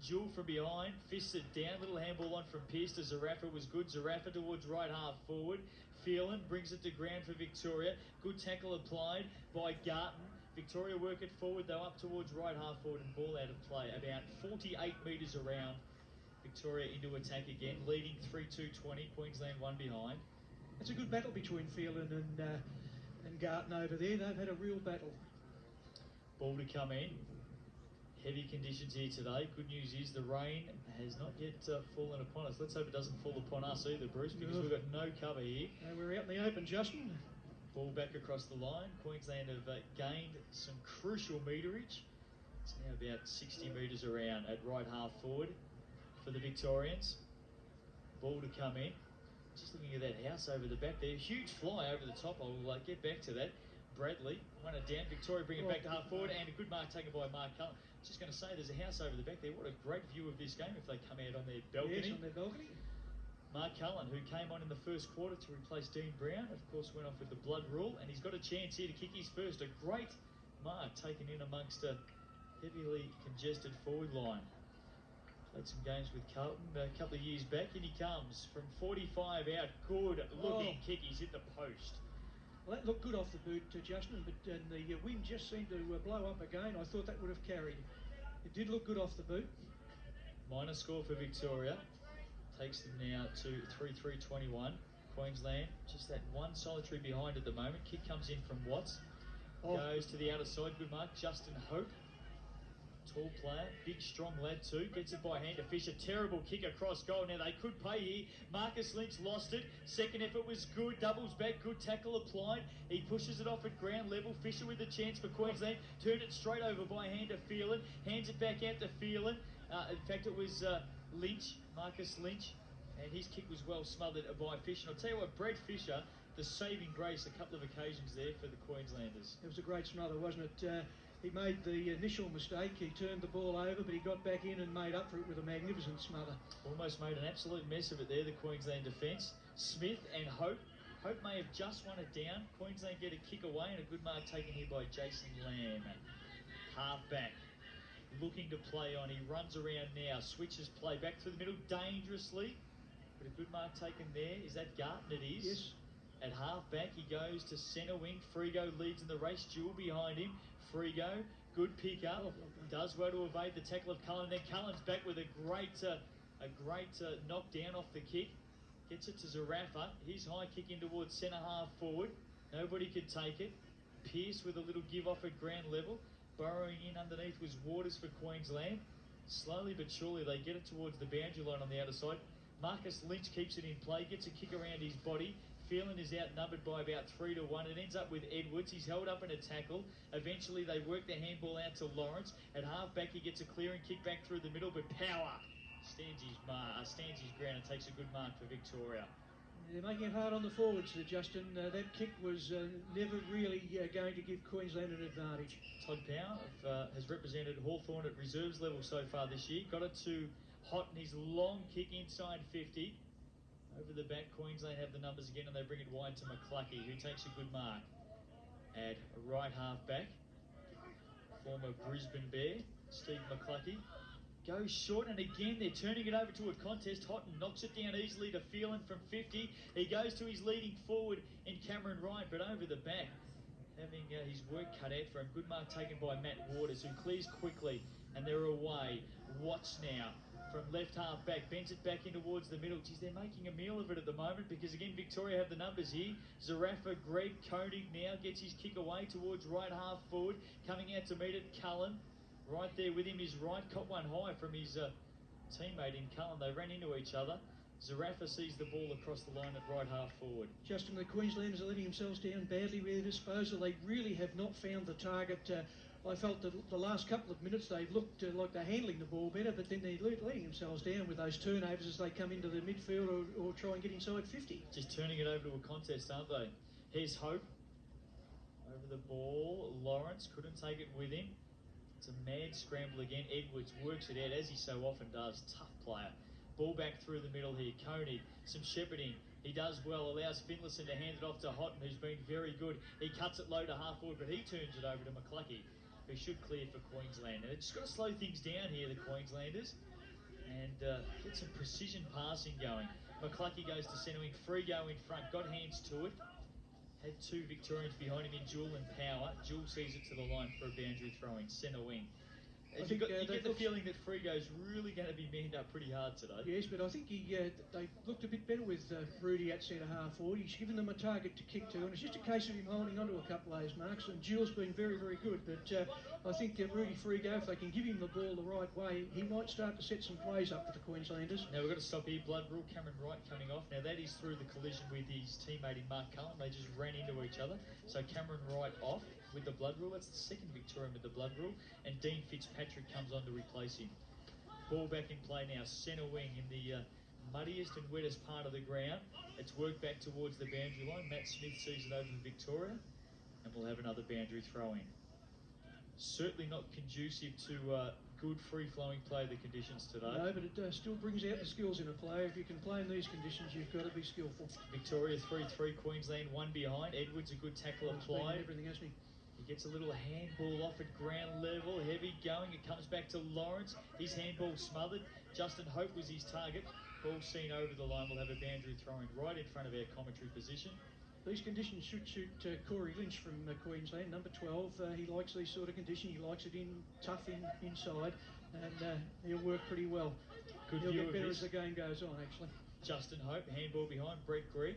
Jewell from behind, fists it down. Little handball on from Pearce to Zerafa was good. Zerafa towards right half forward. Phelan brings it to ground for Victoria. Good tackle applied by Garton. Victoria work it forward though, up towards right half forward, and ball out of play. About 48 metres around. Victoria into attack again, leading 3-2-20. Queensland 1 behind. It's a good battle between Phelan and Garton over there. They've had a real battle. Ball to come in. Heavy conditions here today. Good news is the rain has not yet fallen upon us. Let's hope it doesn't fall upon us either, Bruce, because we've got no cover here. We're out in the open, Justin. Ball back across the line. Queensland have gained some crucial meterage. It's now about 60 metres around at right half forward for the Victorians. Ball to come in. Just looking at that house over the back there. Huge fly over the top. I'll get back to that. Bradley, run it down. Victoria bring it back to half forward, and a good mark taken by Mark Cullen. Just going to say, there's a house over the back there. What a great view of this game if they come out on their balcony. Yes, on their balcony. Mark Cullen, who came on in the first quarter to replace Dean Brown, of course went off with the blood rule, and he's got a chance here to kick his first. A great mark taken in amongst a heavily congested forward line. Played some games with Carlton a couple of years back, and he comes from 45 out. Good looking kick. He's hit the post. Well, that looked good off the boot, Justin, but the wind just seemed to blow up again. I thought that would have carried. It did look good off the boot. Minor score for Victoria. Takes them now to 3-3-21. Queensland, just that one solitary behind at the moment. Kick comes in from Watts. Goes to the outer side. Good mark. Justin Hope. Tall player, big strong lad too, gets it by hand to Fisher, terrible kick across goal. Now they could pay here. Marcus Lynch lost it, second effort was good, doubles back, good tackle applied. He pushes it off at ground level. Fisher with a chance for Queensland, turned it straight over by hand to Phelan, hands it back out to Phelan. In fact it was Lynch, Marcus Lynch, and his kick was well smothered by Fisher. And I'll tell you what, Brad Fisher, the saving grace a couple of occasions there for the Queenslanders. It was a great smother, wasn't it? he made the initial mistake. He turned the ball over, but he got back in and made up for it with a magnificent smother. Almost made an absolute mess of it there, the Queensland defence. Smith and Hope. Hope may have just won it down. Queensland get a kick away and a good mark taken here by Jason Lamb. Half-back. Looking to play on. He runs around now. Switches play back through the middle dangerously. But a good mark taken there. Is that Garton? It is. Yes. At half-back, he goes to centre wing. Frigo leads in the race. Jewel behind him. Frigo, good pick up. Does well to evade the tackle of Cullen. Then Cullen's back with a great knockdown off the kick. Gets it to Zerafa. His high kick in towards centre half forward. Nobody could take it. Pearce with a little give off at ground level. Burrowing in underneath was Waters for Queensland. Slowly but surely they get it towards the boundary line on the outer side. Marcus Lynch keeps it in play, gets a kick around his body. Phelan is outnumbered by about 3 to 1. It ends up with Edwards. He's held up in a tackle. Eventually they work the handball out to Lawrence. At half-back he gets a clearing kick back through the middle, but Power stands his ground and takes a good mark for Victoria. They're making it hard on the forwards, Justin. That kick was never really going to give Queensland an advantage. Todd Power has represented Hawthorn at reserves level so far this year. Got it to Hotton, his long kick inside 50. Over the back, Queensland have the numbers again and they bring it wide to McCluckey, who takes a good mark. At right half-back, former Brisbane Bear, Steve McCluckey. Goes short, and again they're turning it over to a contest. Hotton knocks it down easily to Phelan from 50. He goes to his leading forward in Cameron Wright, but over the back, having his work cut out for him. Good mark taken by Matt Waters, who clears quickly, and they're away. Watts now from left half back, bends it back in towards the middle. Geez, they're making a meal of it at the moment because, again, Victoria have the numbers here. Zerafa, Greig, Koenig now gets his kick away towards right half forward. Coming out to meet it, Cullen. Right there with him is Wright. Caught one high from his teammate in Cullen. They ran into each other. Zerafa sees the ball across the line at right half forward. Justin, the Queenslanders are letting themselves down badly with their disposal. They really have not found the target. I felt that the last couple of minutes they've looked like they're handling the ball better, but then they're letting themselves down with those turnovers as they come into the midfield or try and get inside 50. Just turning it over to a contest, aren't they? Here's Hope. Over the ball. Lawrence couldn't take it with him. It's a mad scramble again. Edwards works it out, as he so often does. Tough player. Ball back through the middle here. Koenig, some shepherding. He does well, allows Finlayson to hand it off to Hotton, who's been very good. He cuts it low to half forward, but he turns it over to McCluckey, who should clear for Queensland. And it's just got to slow things down here, the Queenslanders, and get some precision passing going. McCluckey goes to centre wing. Frigo in front, got hands to it. Had two Victorians behind him in Jewel and Power. Jewel sees it to the line for a boundary throwing, centre wing. You get the feeling that Frigo's really going to be manned up pretty hard today. Yes, but I think they looked a bit better with Rudy at centre half forward. He's given them a target to kick to, and it's just a case of him holding onto a couple of those marks. And Jewel's been very, very good, but I think Rudy Frigo, if they can give him the ball the right way, he might start to set some plays up for the Queenslanders. Now we've got to stop here. Blood rule, Cameron Wright coming off. Now that is through the collision with his teammate in Mark Cullen. They just ran into each other. So Cameron Wright off with the blood rule. That's the second Victorian with the blood rule. And Dean Fitzpatrick comes on to replace him. Ball back in play now. Centre wing in the muddiest and wettest part of the ground. It's worked back towards the boundary line. Matt Smith sees it over to Victoria. And we'll have another boundary throw in. Certainly not conducive to good free-flowing play the conditions today. No, but it still brings out the skills in a player. If you can play in these conditions, you've got to be skillful. Victoria 3-3, Queensland 1 behind. Edwards a good tackle applied. Everything, hasn't he? He gets a little handball off at ground level, heavy going. It comes back to Lawrence. His handball smothered. Justin Hope was his target. Ball seen over the line. We'll have a boundary throwing right in front of our commentary position. These conditions should suit Corey Lynch from Queensland, number 12. He likes these sort of conditions. He likes it tough inside, and he'll work pretty well. He'll get better as the game goes on, actually. Justin Hope, handball behind Brett Greig.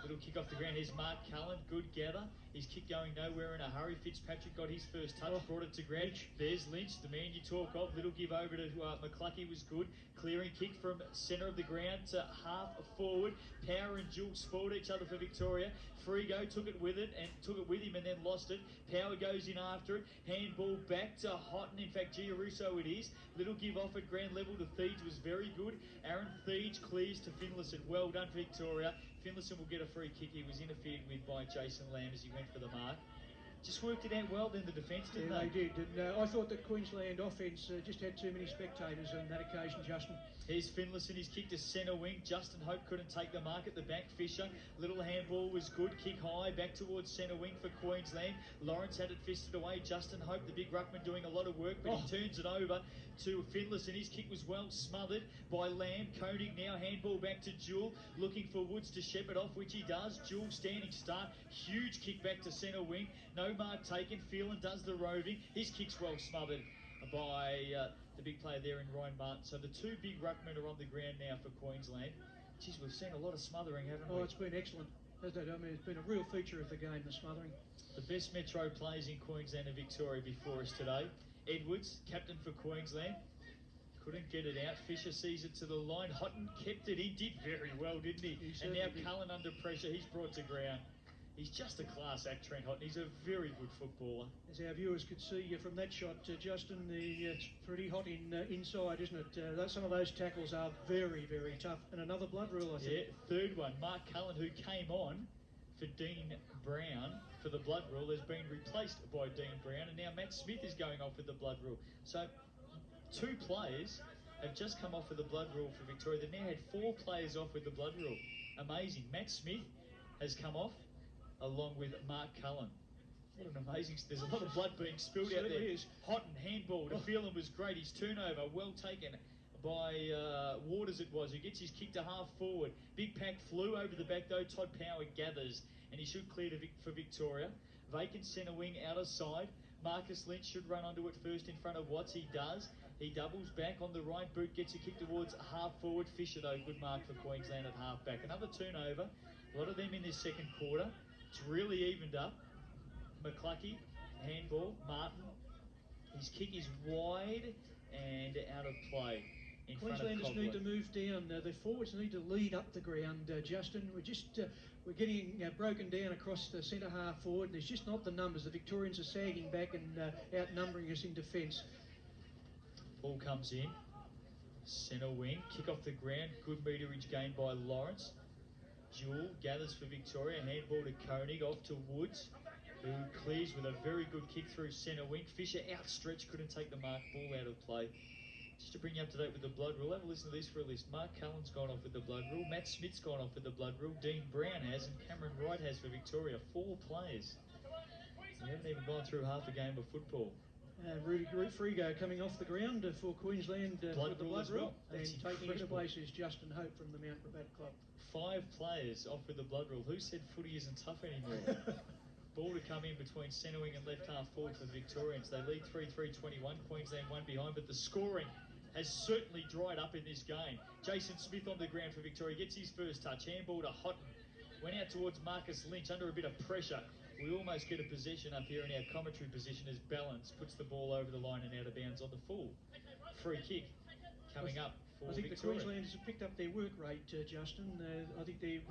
Little kick off the ground. Here's Mark Cullen. Good gather. His kick going nowhere in a hurry. Fitzpatrick got his first touch, brought it to ground. There's Lynch, the man you talk of. Little give over to McCluckey was good. Clearing kick from centre of the ground to half forward. Power and Jewel spoiled each other for Victoria. Frigo took it with him and then lost it. Power goes in after it. Handball back to Hotton. In fact, Giarrusso it is. Little give off at ground level to Thege was very good. Aaron Thege clears to Finlayson. Well done, Victoria. Finlayson will get a free kick. He was interfered with by Jason Lamb as he went for the mark. just worked it out well then, the defence, didn't Yeah, they? they did. And I thought that Queensland offence just had too many spectators on that occasion, Justin. Here's Finlayson, he's kicked to centre wing. Justin Hope couldn't take the mark at the back. Fisher, little handball was good. Kick high, back towards centre wing for Queensland. Lawrence had it fisted away. Justin Hope, the big ruckman, doing a lot of work, but he turns it over to Finlayson. His kick was well smothered by Lamb. Koenig now handball back to Jewell, looking for Woods to shepherd off, which he does. Jewell standing start, huge kick back to centre wing. No mark taken. Phelan does the roving. His kick's well smothered by the big player there in Ryan Martin. So the two big ruckmen are on the ground now for Queensland. Geez, we've seen a lot of smothering, haven't we? Oh, it's been excellent, hasn't it? I mean, it's been a real feature of the game, the smothering. The best Metro players in Queensland and Victoria before us today. Edwards, captain for Queensland, couldn't get it out. Fisher sees it to the line. Hotton kept it in, did very well, didn't he? And now Cullen under pressure, he's brought to ground. He's just a class act, Trent Hotton. He's a very good footballer. As our viewers could see from that shot, Justin, it's pretty hot inside, isn't it? Some of those tackles are very, very tough. And another blood rule, I think. Yeah, third one. Mark Cullen, who came on for Dean Brown for the blood rule, has been replaced by Dean Brown, and now Matt Smith is going off with the blood rule. So two players have just come off with the blood rule for Victoria. They've now had 4 players off with the blood rule. Amazing. Matt Smith has come off along with Mark Cullen. What an amazing... There's a lot of blood being spilled out there. Is. Hotton handball to Phelan was great. His turnover well taken by Waters it was, who gets his kick to half forward. Big pack flew over the back though. Todd Power gathers, and he should clear for Victoria. Vacant centre wing out of side. Marcus Lynch should run onto it first in front of Watts. He does. He doubles back on the right boot, gets a kick towards half forward. Fisher though, good mark for Queensland at half back. Another turnover. A lot of them in this second quarter. It's really evened up. McCluckey, handball. Martin, his kick is wide and out of play. Queenslanders need to move down. Their forwards need to lead up the ground, Justin. We're getting broken down across the centre half forward. There's just not the numbers. The Victorians are sagging back and outnumbering us in defence. Ball comes in. Centre wing. Kick off the ground. Good meterage gained by Lawrence. Jewell gathers for Victoria. Handball to Koenig. Off to Woods, who clears with a very good kick through centre wing. Fisher outstretched. Couldn't take the mark. Ball out of play. Just to bring you up to date with the blood rule, have a listen to this for a list. Mark Cullen's gone off with the blood rule. Matt Smith's gone off with the blood rule. Dean Brown has, and Cameron Wright has for Victoria. 4 players. They haven't even gone through half a game of football. Rudy Frigo coming off the ground for Queensland with the blood rule. And That's taking his incredible. place is Justin Hope from the Mount Gravatt Club. 5 players off with the blood rule. Who said footy isn't tough anymore? Ball to come in between centre wing and left half forward for the Victorians. They lead 3-3-21. Queensland 1 behind, but the scoring has certainly dried up in this game. Jason Smith on the ground for Victoria gets his first touch. Handball to Hotton. Went out towards Marcus Lynch under a bit of pressure. We almost get a possession up here in our commentary position as Balance puts the ball over the line and out of bounds on the full. Free kick coming up for I think Victoria. the Queenslanders have picked up their work rate, Justin. I think they're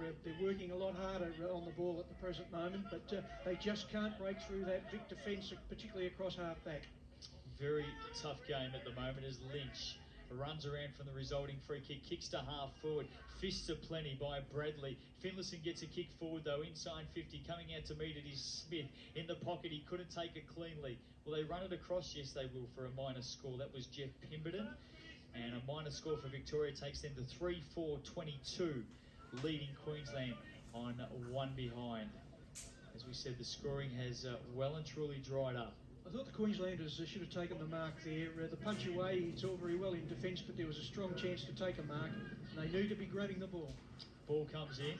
working a lot harder on the ball at the present moment, but they just can't break through that Vic defence, particularly across half back. Very tough game at the moment as Lynch runs around from the resulting free kick, kicks to half forward, fists aplenty by Bradley. Finlayson gets a kick forward though, inside 50, coming out to meet it is Smith. In the pocket, he couldn't take it cleanly. Will they run it across? Yes, they will for a minor score. That was Jeff Pemberton. And a minor score for Victoria takes them to 3-4-22, leading Queensland on 1 behind. As we said, the scoring has well and truly dried up. I thought the Queenslanders should have taken the mark there. The punch away, it's all very well in defence, but there was a strong chance to take a mark, and they need to be grabbing the ball. Ball comes in.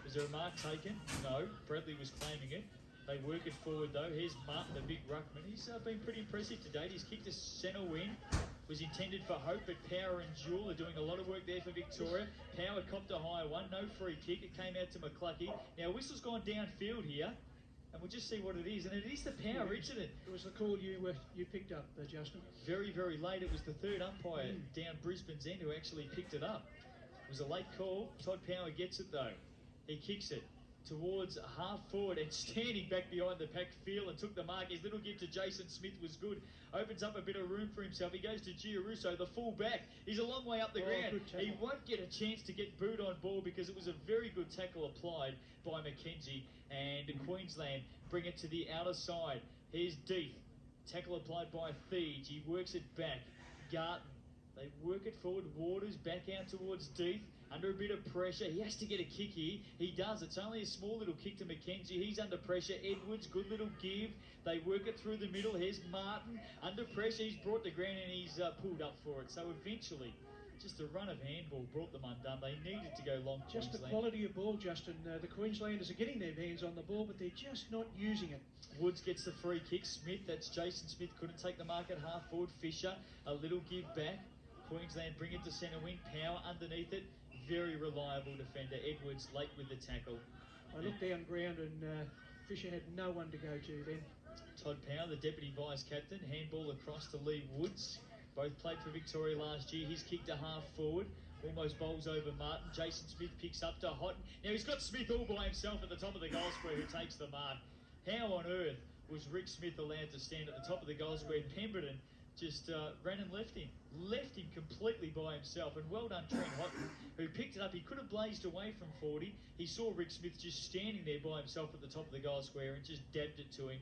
Is there a mark taken? No. Bradley was claiming it. They work it forward though. Here's Martin, the big ruckman. He's been pretty impressive to date. He's kicked a centre wing. Was intended for Hope, but Power and Jewell are doing a lot of work there for Victoria. Power copped a higher one. No free kick. It came out to McCluckey. Now, whistle's gone downfield here. And we'll just see what it is. And it is the Power incident. It was the call you picked up, Justin. Very, very late. It was the third umpire down Brisbane's end who actually picked it up. It was a late call. Todd Power gets it though. He kicks it towards half forward and standing back behind the pack. Phelan took the mark. His little give to Jason Smith was good. Opens up a bit of room for himself. He goes to Giarrusso, the full back. He's a long way up the ground. He won't get a chance to get boot on ball because it was a very good tackle applied by Mackenzie. And Queensland bring it to the outer side. Here's Deeth. Tackle applied by Thege. He works it back. Garton. They work it forward. Waters back out towards Deeth. Under a bit of pressure. He has to get a kick here. He does. It's only a small little kick to Mackenzie. He's under pressure. Edwards, good little give. They work it through the middle. Here's Martin. Under pressure. He's brought the ground and he's pulled up for it. So eventually, just a run of handball brought them undone. They needed to go long. Just the quality of ball, Justin. The Queenslanders are getting their hands on the ball, but they're just not using it. Woods gets the free kick. Smith, that's Jason Smith, couldn't take the mark at half forward. Fisher, a little give back. Queensland bring it to centre wing. Power underneath it. Very reliable defender. Edwards late with the tackle. I looked down ground and Fisher had no one to go to then. Todd Power, the deputy vice-captain. Handball across to Leigh Woods. Both played for Victoria last year. He's kicked a half forward. Almost bowls over Martin. Jason Smith picks up to Hotton. Now he's got Smith all by himself at the top of the goal square who takes the mark. How on earth was Rick Smith allowed to stand at the top of the goal square? Pemberton just ran and left him completely by himself. And well done Trent Hotton, who picked it up. He could have blazed away from 40. He saw Rick Smith just standing there by himself at the top of the goal square and just dabbed it to him.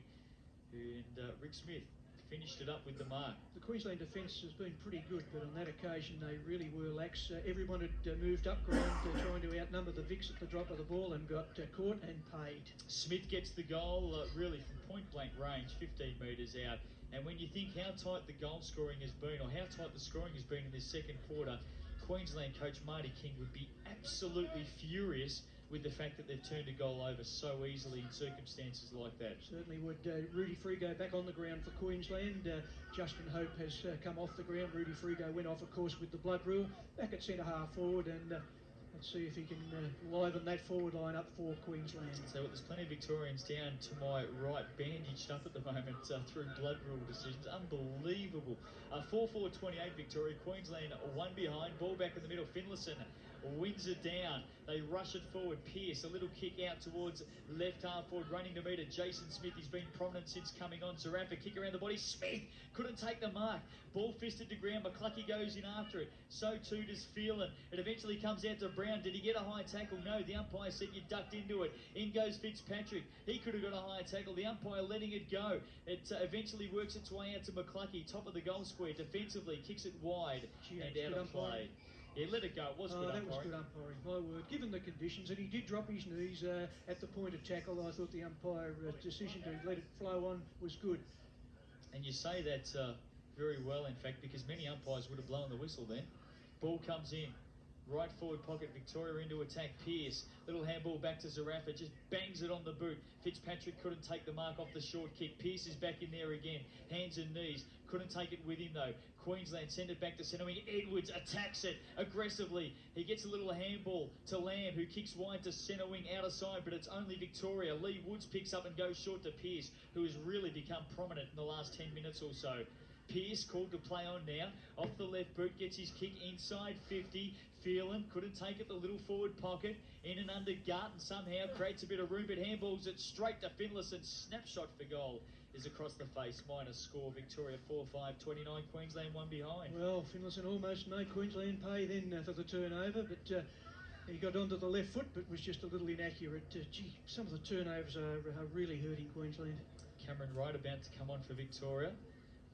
And Rick Smith finished it up with the mark. The Queensland defence has been pretty good, but on that occasion they really were lax. Everyone had moved up ground trying to outnumber the VICs at the drop of the ball and got caught and paid. Smith gets the goal really from point blank range, 15 metres out. And when you think how tight the goal scoring has been, or how tight the scoring has been in this second quarter, Queensland coach Marty King would be absolutely furious with the fact that they've turned a goal over so easily in circumstances like that. Certainly would. Rudy Frigo back on the ground for Queensland. Justin Hope has come off the ground. Rudy Frigo went off, of course, with the blood rule. Back at centre half forward, and let's see if he can liven that forward line up for Queensland. So there's plenty of Victorians down to my right, bandaged up at the moment through blood rule decisions. Unbelievable. 4-4-28 Victoria. Queensland one behind. Ball back in the middle. Finlayson wins it down. They rush it forward. Pearce, a little kick out towards left half forward, running to meet it. Jason Smith, he's been prominent since coming on. Zerafa, kick around the body. Smith couldn't take the mark. Ball fisted to ground. McClucky goes in after it. So too does Phelan. It eventually comes out to Brown. Did he get a high tackle? No. The umpire said you ducked into it. In goes Fitzpatrick. He could have got a high tackle. The umpire letting it go. It eventually works its way out to McClucky, top of the goal square. Defensively, kicks it wide and out of play. Yeah, let it go. It was good umpiring. That was good umpiring, my word. Given the conditions, and he did drop his knees at the point of tackle, I thought the umpire decision to let it flow on was good. And you say that very well, in fact, because many umpires would have blown the whistle then. Ball comes in. Right forward pocket, Victoria into attack. Pearce, little handball back to Zerafa, just bangs it on the boot. Fitzpatrick couldn't take the mark off the short kick. Pearce is back in there again, hands and knees. Couldn't take it with him though. Queensland send it back to centre wing. Edwards attacks it aggressively. He gets a little handball to Lamb, who kicks wide to centre wing outer side, but it's only Victoria. Leigh Woods picks up and goes short to Pearce, who has really become prominent in the last 10 minutes or so. Pearce called to play on now. Off the left boot, gets his kick inside 50. Phelan couldn't take it, the little forward pocket. In and under Garton somehow creates a bit of room, but handballs it straight to Finlayson. Snapshot for goal is across the face. Minus score. Victoria 4-5-29. Queensland one behind. Well, Finlayson almost made Queensland pay then for the turnover, but he got onto the left foot, but was just a little inaccurate. Some of the turnovers are really hurting Queensland. Cameron Wright about to come on for Victoria.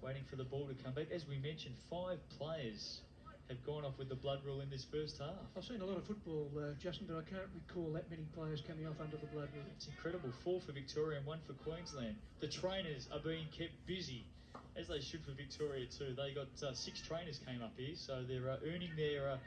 Waiting for the ball to come back. As we mentioned, 5 players have gone off with the blood rule in this first half. I've seen a lot of football, Justin, but I can't recall that many players coming off under the blood rule. It's incredible. 4 for Victoria and 1 for Queensland. The trainers are being kept busy, as they should for Victoria too. They got 6 trainers came up here, so they're earning their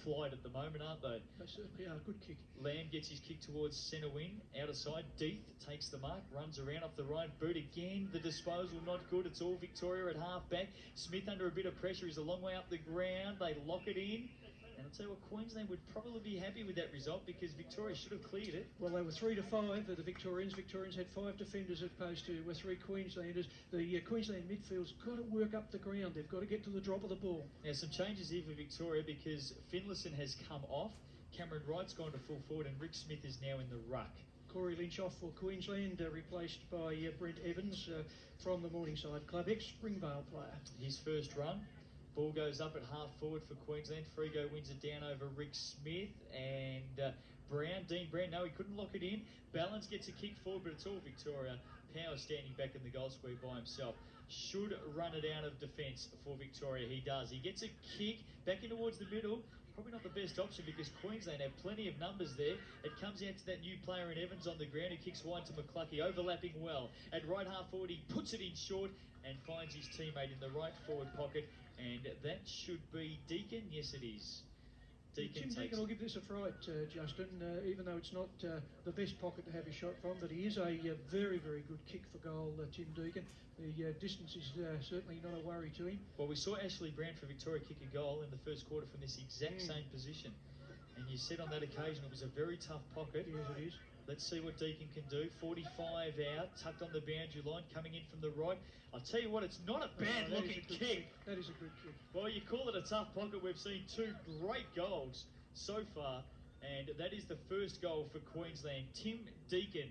flight at the moment, aren't they? They certainly are. Good kick. Lamb gets his kick towards centre wing, outer side. Deeth takes the mark, runs around off the right boot again. The disposal not good. It's all Victoria at half back. Smith under a bit of pressure. He's a long way up the ground. They lock it in. And I'll tell you what, Queensland would probably be happy with that result because Victoria should have cleared it. Well, they were 3-5 for the Victorians. Victorians had 5 defenders as opposed to 3 Queenslanders. The Queensland midfield's got to work up the ground. They've got to get to the drop of the ball. Now, some changes here for Victoria because Finlayson has come off. Cameron Wright's gone to full forward and Rick Smith is now in the ruck. Corey Lynch off for Queensland, replaced by Brent Evans from the Morningside Club, ex-Springvale player. His first run. Ball goes up at half forward for Queensland. Frigo wins it down over Rick Smith and Dean Brown. No, he couldn't lock it in. Balance gets a kick forward, but it's all Victoria. Power standing back in the goal square by himself. Should run it out of defence for Victoria. He does. He gets a kick back in towards the middle. Probably not the best option because Queensland have plenty of numbers there. It comes out to that new player in Evans on the ground who kicks wide to McCluckey, overlapping well. At right half forward, he puts it in short and finds his teammate in the right forward pocket. And that should be Deacon. Yes, it is. Tim Deacon will give this a fright, Justin, even though it's not the best pocket to have his shot from, but he is a very, very good kick for goal, Tim Deacon. The distance is certainly not a worry to him. Well, we saw Ashleigh Brown for Victoria kick a goal in the first quarter from this exact same position. And you said on that occasion it was a very tough pocket. Yes, it is. Let's see what Deacon can do. 45 out, tucked on the boundary line, coming in from the right. I'll tell you what, it's not a bad looking kick. That is a good kick. Well, you call it a tough pocket. We've seen two great goals so far, and that is the first goal for Queensland. Tim Deacon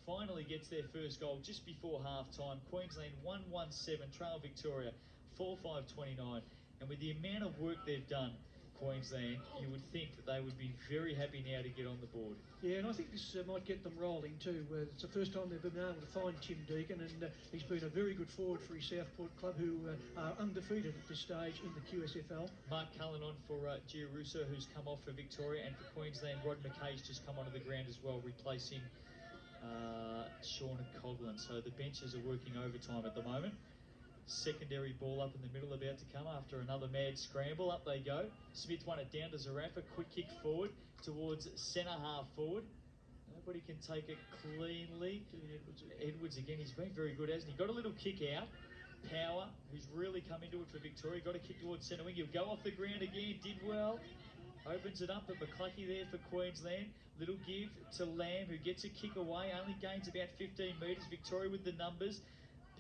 finally gets their first goal just before half-time. Queensland 1-1-7, trail Victoria 4-5-29. And with the amount of work they've done, Queensland, you would think that they would be very happy now to get on the board. Yeah, and I think this might get them rolling too. It's the first time they've been able to find Tim Deacon, and he's been a very good forward for his Southport club, who are undefeated at this stage in the QSFL. Mark Cullen on for Giarrusso, who's come off for Victoria, and for Queensland, Rod McKay's just come onto the ground as well, replacing Sean Coughlin. So the benches are working overtime at the moment. Secondary ball up in the middle about to come after another mad scramble. Up they go. Smith won it down to Zerafa. Quick kick forward towards centre half forward. Nobody can take it cleanly. Edwards again. He's been very good, hasn't he? Got a little kick out. Power, who's really come into it for Victoria. Got a kick towards centre wing. He'll go off the ground again. Did well. Opens it up at McCluckey there for Queensland. Little give to Lamb, who gets a kick away. Only gains about 15 metres. Victoria with the numbers.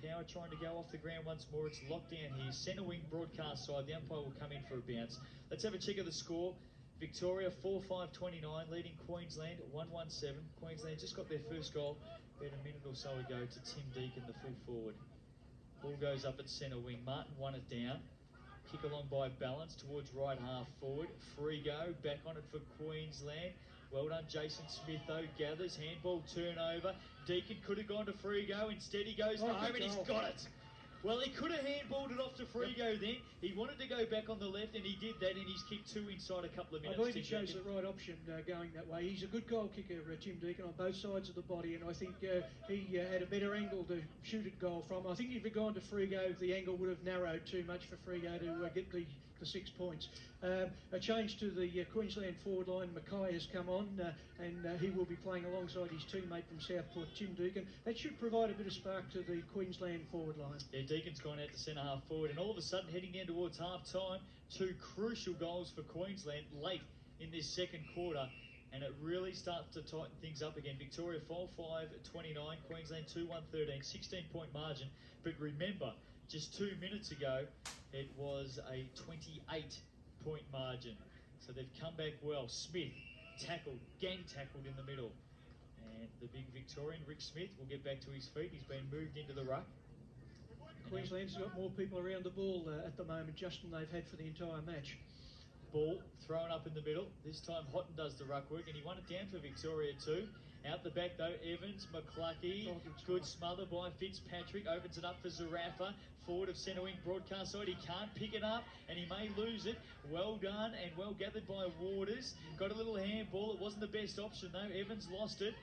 Power trying to go off the ground once more. It's locked down here. Centre wing broadcast side. The umpire will come in for a bounce. Let's have a check of the score. Victoria 4-5-29, leading Queensland 1-1-7. Queensland just got their first goal about a minute or so ago to Tim Deacon, the full forward. Ball goes up at centre wing. Martin won it down. Kick along by Balance towards right half forward. Free go. Back on it for Queensland. Well done, Jason Smith, though, gathers. Handball turnover. Deacon could have gone to Frigo. Instead, he goes for home and he's got it. Well, he could have handballed it off to Frigo then. He wanted to go back on the left, and he did that, and he's kicked two inside a couple of minutes. I believe he chose the right option going that way. He's a good goal kicker, Tim Deacon, on both sides of the body, and I think he had a better angle to shoot at goal from. I think if he'd gone to Frigo, the angle would have narrowed too much for Frigo to get the 6 points. A change to the Queensland forward line. Mackay has come on, and he will be playing alongside his teammate from Southport, Tim Deacon. That should provide a bit of spark to the Queensland forward line. Yeah, Deacon's gone out to centre half forward, and all of a sudden, heading down towards half time, two crucial goals for Queensland late in this second quarter, and it really starts to tighten things up again. Victoria 4-5-29, Queensland 2-1-13, 16-point margin. But remember, just 2 minutes ago, it was a 28-point margin. So they've come back well. Smith tackled, gang tackled in the middle. And the big Victorian, Rick Smith, will get back to his feet. He's been moved into the ruck. Queensland's got more people around the ball at the moment, Justin, they've had for the entire match. Ball thrown up in the middle. This time Hotton does the ruck work, and he won it down for Victoria too. Out the back though, Evans, McCluckey, good smother by Fitzpatrick, opens it up for Zerafa, forward of centre wing broadcast side. He can't pick it up, and he may lose it. Well done and well gathered by Waters. Got a little handball. It wasn't the best option though. Evans lost it.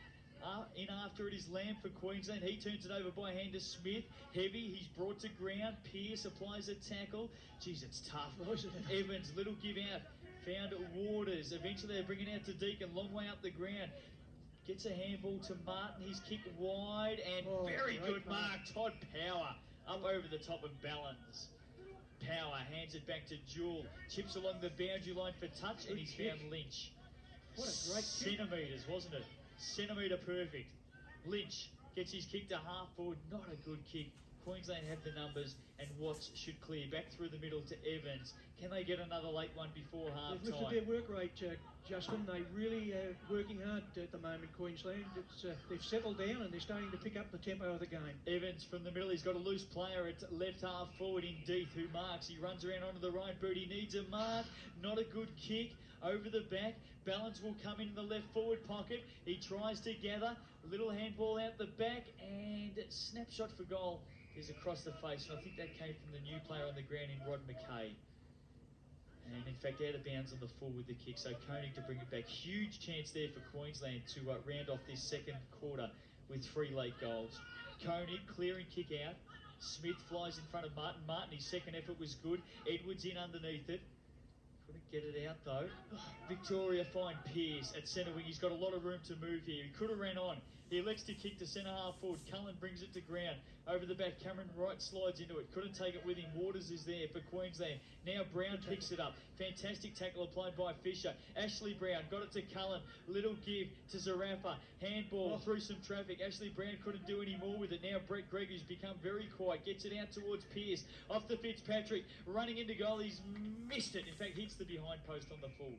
In after it is Lamb for Queensland. He turns it over by hand to Smith. Heavy, he's brought to ground. Pearce applies a tackle. Jeez, it's tough. Evans, little give out. Found Waters. Eventually they're bringing out to Deacon. Long way up the ground. Gets a handball to Martin. He's kicked wide and very good mark. Todd Power up over the top of Balance. Power hands it back to Jewel. Chips along the boundary line for touch, and he's found Lynch. What a great centimetres, wasn't it? Centimetre perfect. Lynch gets his kick to half forward. Not a good kick. Queensland have the numbers, and Watts should clear back through the middle to Evans. Can they get another late one before half They've time? lifted their work rate, Justin. They really working hard at the moment, Queensland. They've settled down and they're starting to pick up the tempo of the game. Evans from the middle. He's got a loose player at left half forward in Deeth, who marks. He runs around onto the right boot. He needs a mark. Not a good kick. Over the back. Balance will come in the left forward pocket. He tries to gather. Little handball out the back and snapshot for goal is across the face. And I think that came from the new player on the ground in Rod McKay. And in fact, out of bounds on the full with the kick. So Koenig to bring it back. Huge chance there for Queensland to round off this second quarter with 3 late goals. Koenig clearing kick out. Smith flies in front of Martin. Martin, his second effort was good. Edwards in underneath it. Couldn't get it out though. Victoria find Pearce at centre wing. He's got a lot of room to move here. He could have ran on. He elects to kick to centre half forward. Cullen brings it to ground. Over the back, Cameron Wright slides into it. Couldn't take it with him. Waters is there for Queensland. Now Brown picks it up. Fantastic tackle applied by Fisher. Ashleigh Brown got it to Cullen. Little give to Zerafa. Handball through some traffic. Ashleigh Brown couldn't do any more with it. Now Greig, who's become very quiet, gets it out towards Pearce. Off to Fitzpatrick. Running into goal. He's missed it. In fact, hits the behind post on the full.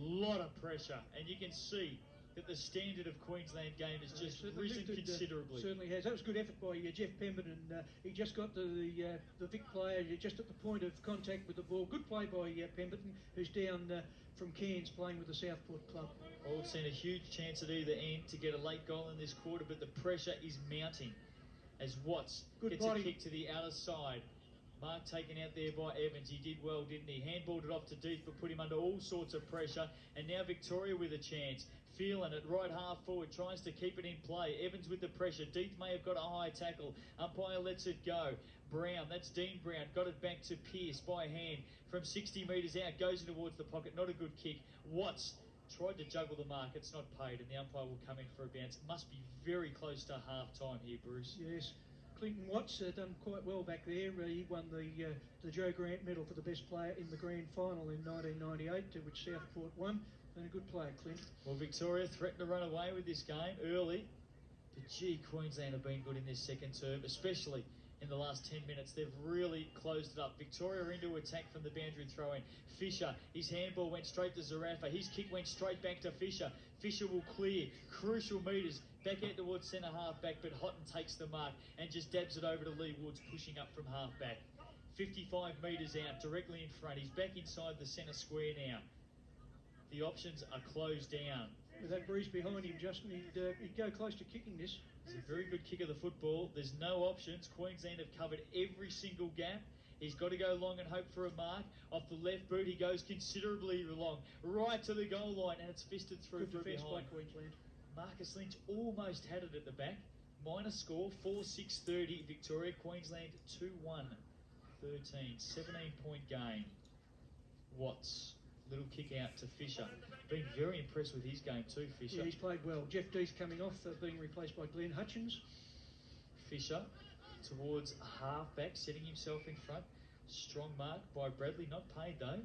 Lot of pressure. And you can see that the standard of Queensland game has just risen considerably. Certainly has. That was a good effort by Jeff Pemberton. He just got the Vic player just at the point of contact with the ball. Good play by Pemberton, who's down from Cairns playing with the Southport club. All seen a huge chance at either end to get a late goal in this quarter, but the pressure is mounting as Watts gets a kick to the outer side. Mark taken out there by Evans. He did well, didn't he? Handballed it off to Deeth, but put him under all sorts of pressure. And now Victoria with a chance. Phelan at right half forward tries to keep it in play. Evans with the pressure. Deeth may have got a high tackle. Umpire lets it go. Brown, that's Dean Brown, got it back to Pearce by hand from 60 metres out. Goes in towards the pocket. Not a good kick. Watts tried to juggle the mark. It's not paid, and the umpire will come in for a bounce. Must be very close to half time here, Bruce. Yes. Clinton Watts done quite well back there. He won the Joe Grant medal for the best player in the grand final in 1998, to which Southport won. And a good player, Clint. Well, Victoria threatened to run away with this game early. But gee, Queensland have been good in this second term, especially in the last 10 minutes. They've really closed it up. Victoria into attack from the boundary throw-in. Fisher, his handball went straight to Zerafa. His kick went straight back to Fisher. Fisher will clear. Crucial metres. Back out towards centre half back, but Hotton takes the mark and just dabs it over to Leigh Woods, pushing up from half back. 55 metres out, directly in front. He's back inside the centre square now. The options are closed down. With that breeze behind him, Justin, he'd go close to kicking this. It's a very good kick of the football. There's no options. Queensland have covered every single gap. He's got to go long and hope for a mark. Off the left boot, he goes considerably long. Right to the goal line, and it's fisted through Good defence by behind. Queensland. Marcus Lynch almost had it at the back. Minor score, 4-6-30. Victoria, Queensland 2-1. 13, 17-point game. Watts. Little kick out to Fisher. Been very impressed with his game too, Fisher. Yeah, he's played well. Jeff Deeth coming off, being replaced by Glenn Hutchins. Fisher towards half-back, setting himself in front. Strong mark by Bradley, not paid though.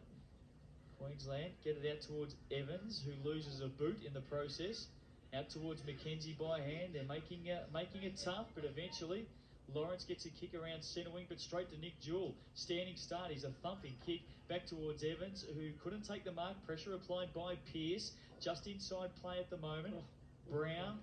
Queensland get it out towards Evans, who loses a boot in the process. Out towards Mackenzie by hand. They're making it tough, but eventually Lawrence gets a kick around centre wing, but straight to Nick Jewell. Standing start, he's a thumping kick back towards Evans, who couldn't take the mark. Pressure applied by Pearce. Just inside play at the moment. Brown,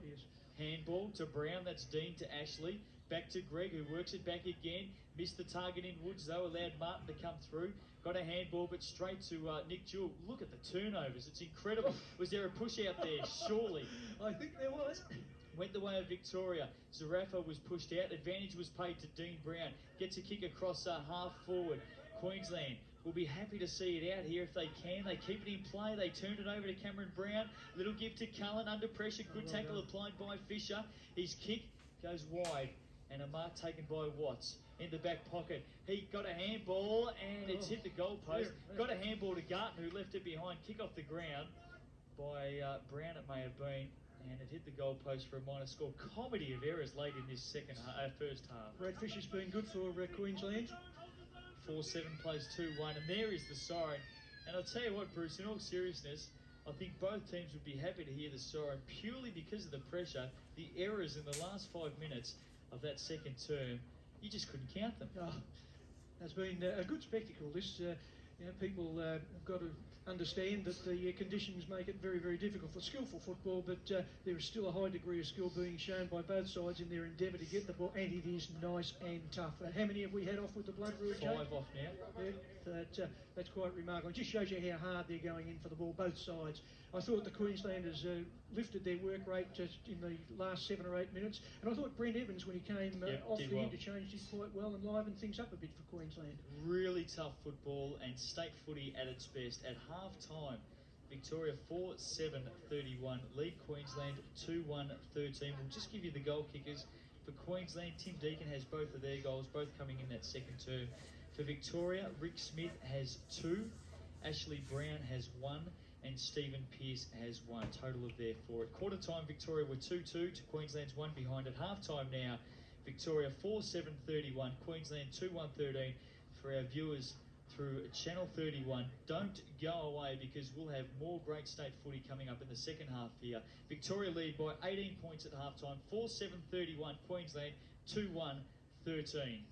handball to Brown. That's Dean to Ashleigh. Back to Greig, who works it back again. Missed the target in Woods, though. Allowed Martin to come through. Got a handball, but straight to Nick Jewell. Look at the turnovers. It's incredible. Was there a push out there? Surely. I think there was. Went the way of Victoria. Zerafa was pushed out. Advantage was paid to Dean Brown. Gets a kick across half forward. Queensland will be happy to see it out here if they can. They keep it in play. They turned it over to Cameron Brown. Little give to Cullen. Under pressure. Good tackle applied by Fisher. His kick goes wide. And a mark taken by Watts in the back pocket. He got a handball and it's hit the goalpost. Got a handball to Garton, who left it behind. Kick off the ground by Brown, it may have been. And it hit the goalpost for a minor score. Comedy of errors late in this first half. Brad Fisher's been good for Queensland. 4-7 plays 2-1, and there is the siren. And I'll tell you what, Bruce, in all seriousness, I think both teams would be happy to hear the siren purely because of the pressure, the errors in the last 5 minutes of that second term. you just couldn't count them. Oh, it's been a good spectacle. This, people have got to understand that the conditions make it very, very difficult for skillful football, but there is still a high degree of skill being shown by both sides in their endeavour to get the ball, and it is nice and tough. How many have we had off with the blood rule, Jake? 5 off now. Yeah, that's quite remarkable. It just shows you how hard they're going in for the ball, both sides. I thought the Queenslanders lifted their work rate just in the last 7 or 8 minutes, and I thought Brent Evans, when he came off the interchange, did quite well and livened things up a bit for Queensland. Really tough football and state footy at its best. At half-time, Victoria 4-7-31, lead Queensland 2-1-13. We'll just give you the goal kickers. For Queensland, Tim Deacon has both of their goals, both coming in that second term. For Victoria, Rick Smith has 2, Ashleigh Brown has 1, and Stephen Pearce has 1. Total of their 4. At quarter time, Victoria were 2-2 to Queensland's 1 behind. At half time now, Victoria 4-7-31, Queensland 2-1-13. For our viewers through Channel 31, don't go away because we'll have more great state footy coming up in the second half here. Victoria lead by 18 points at half time, 4-7-31, Queensland 2-1-13.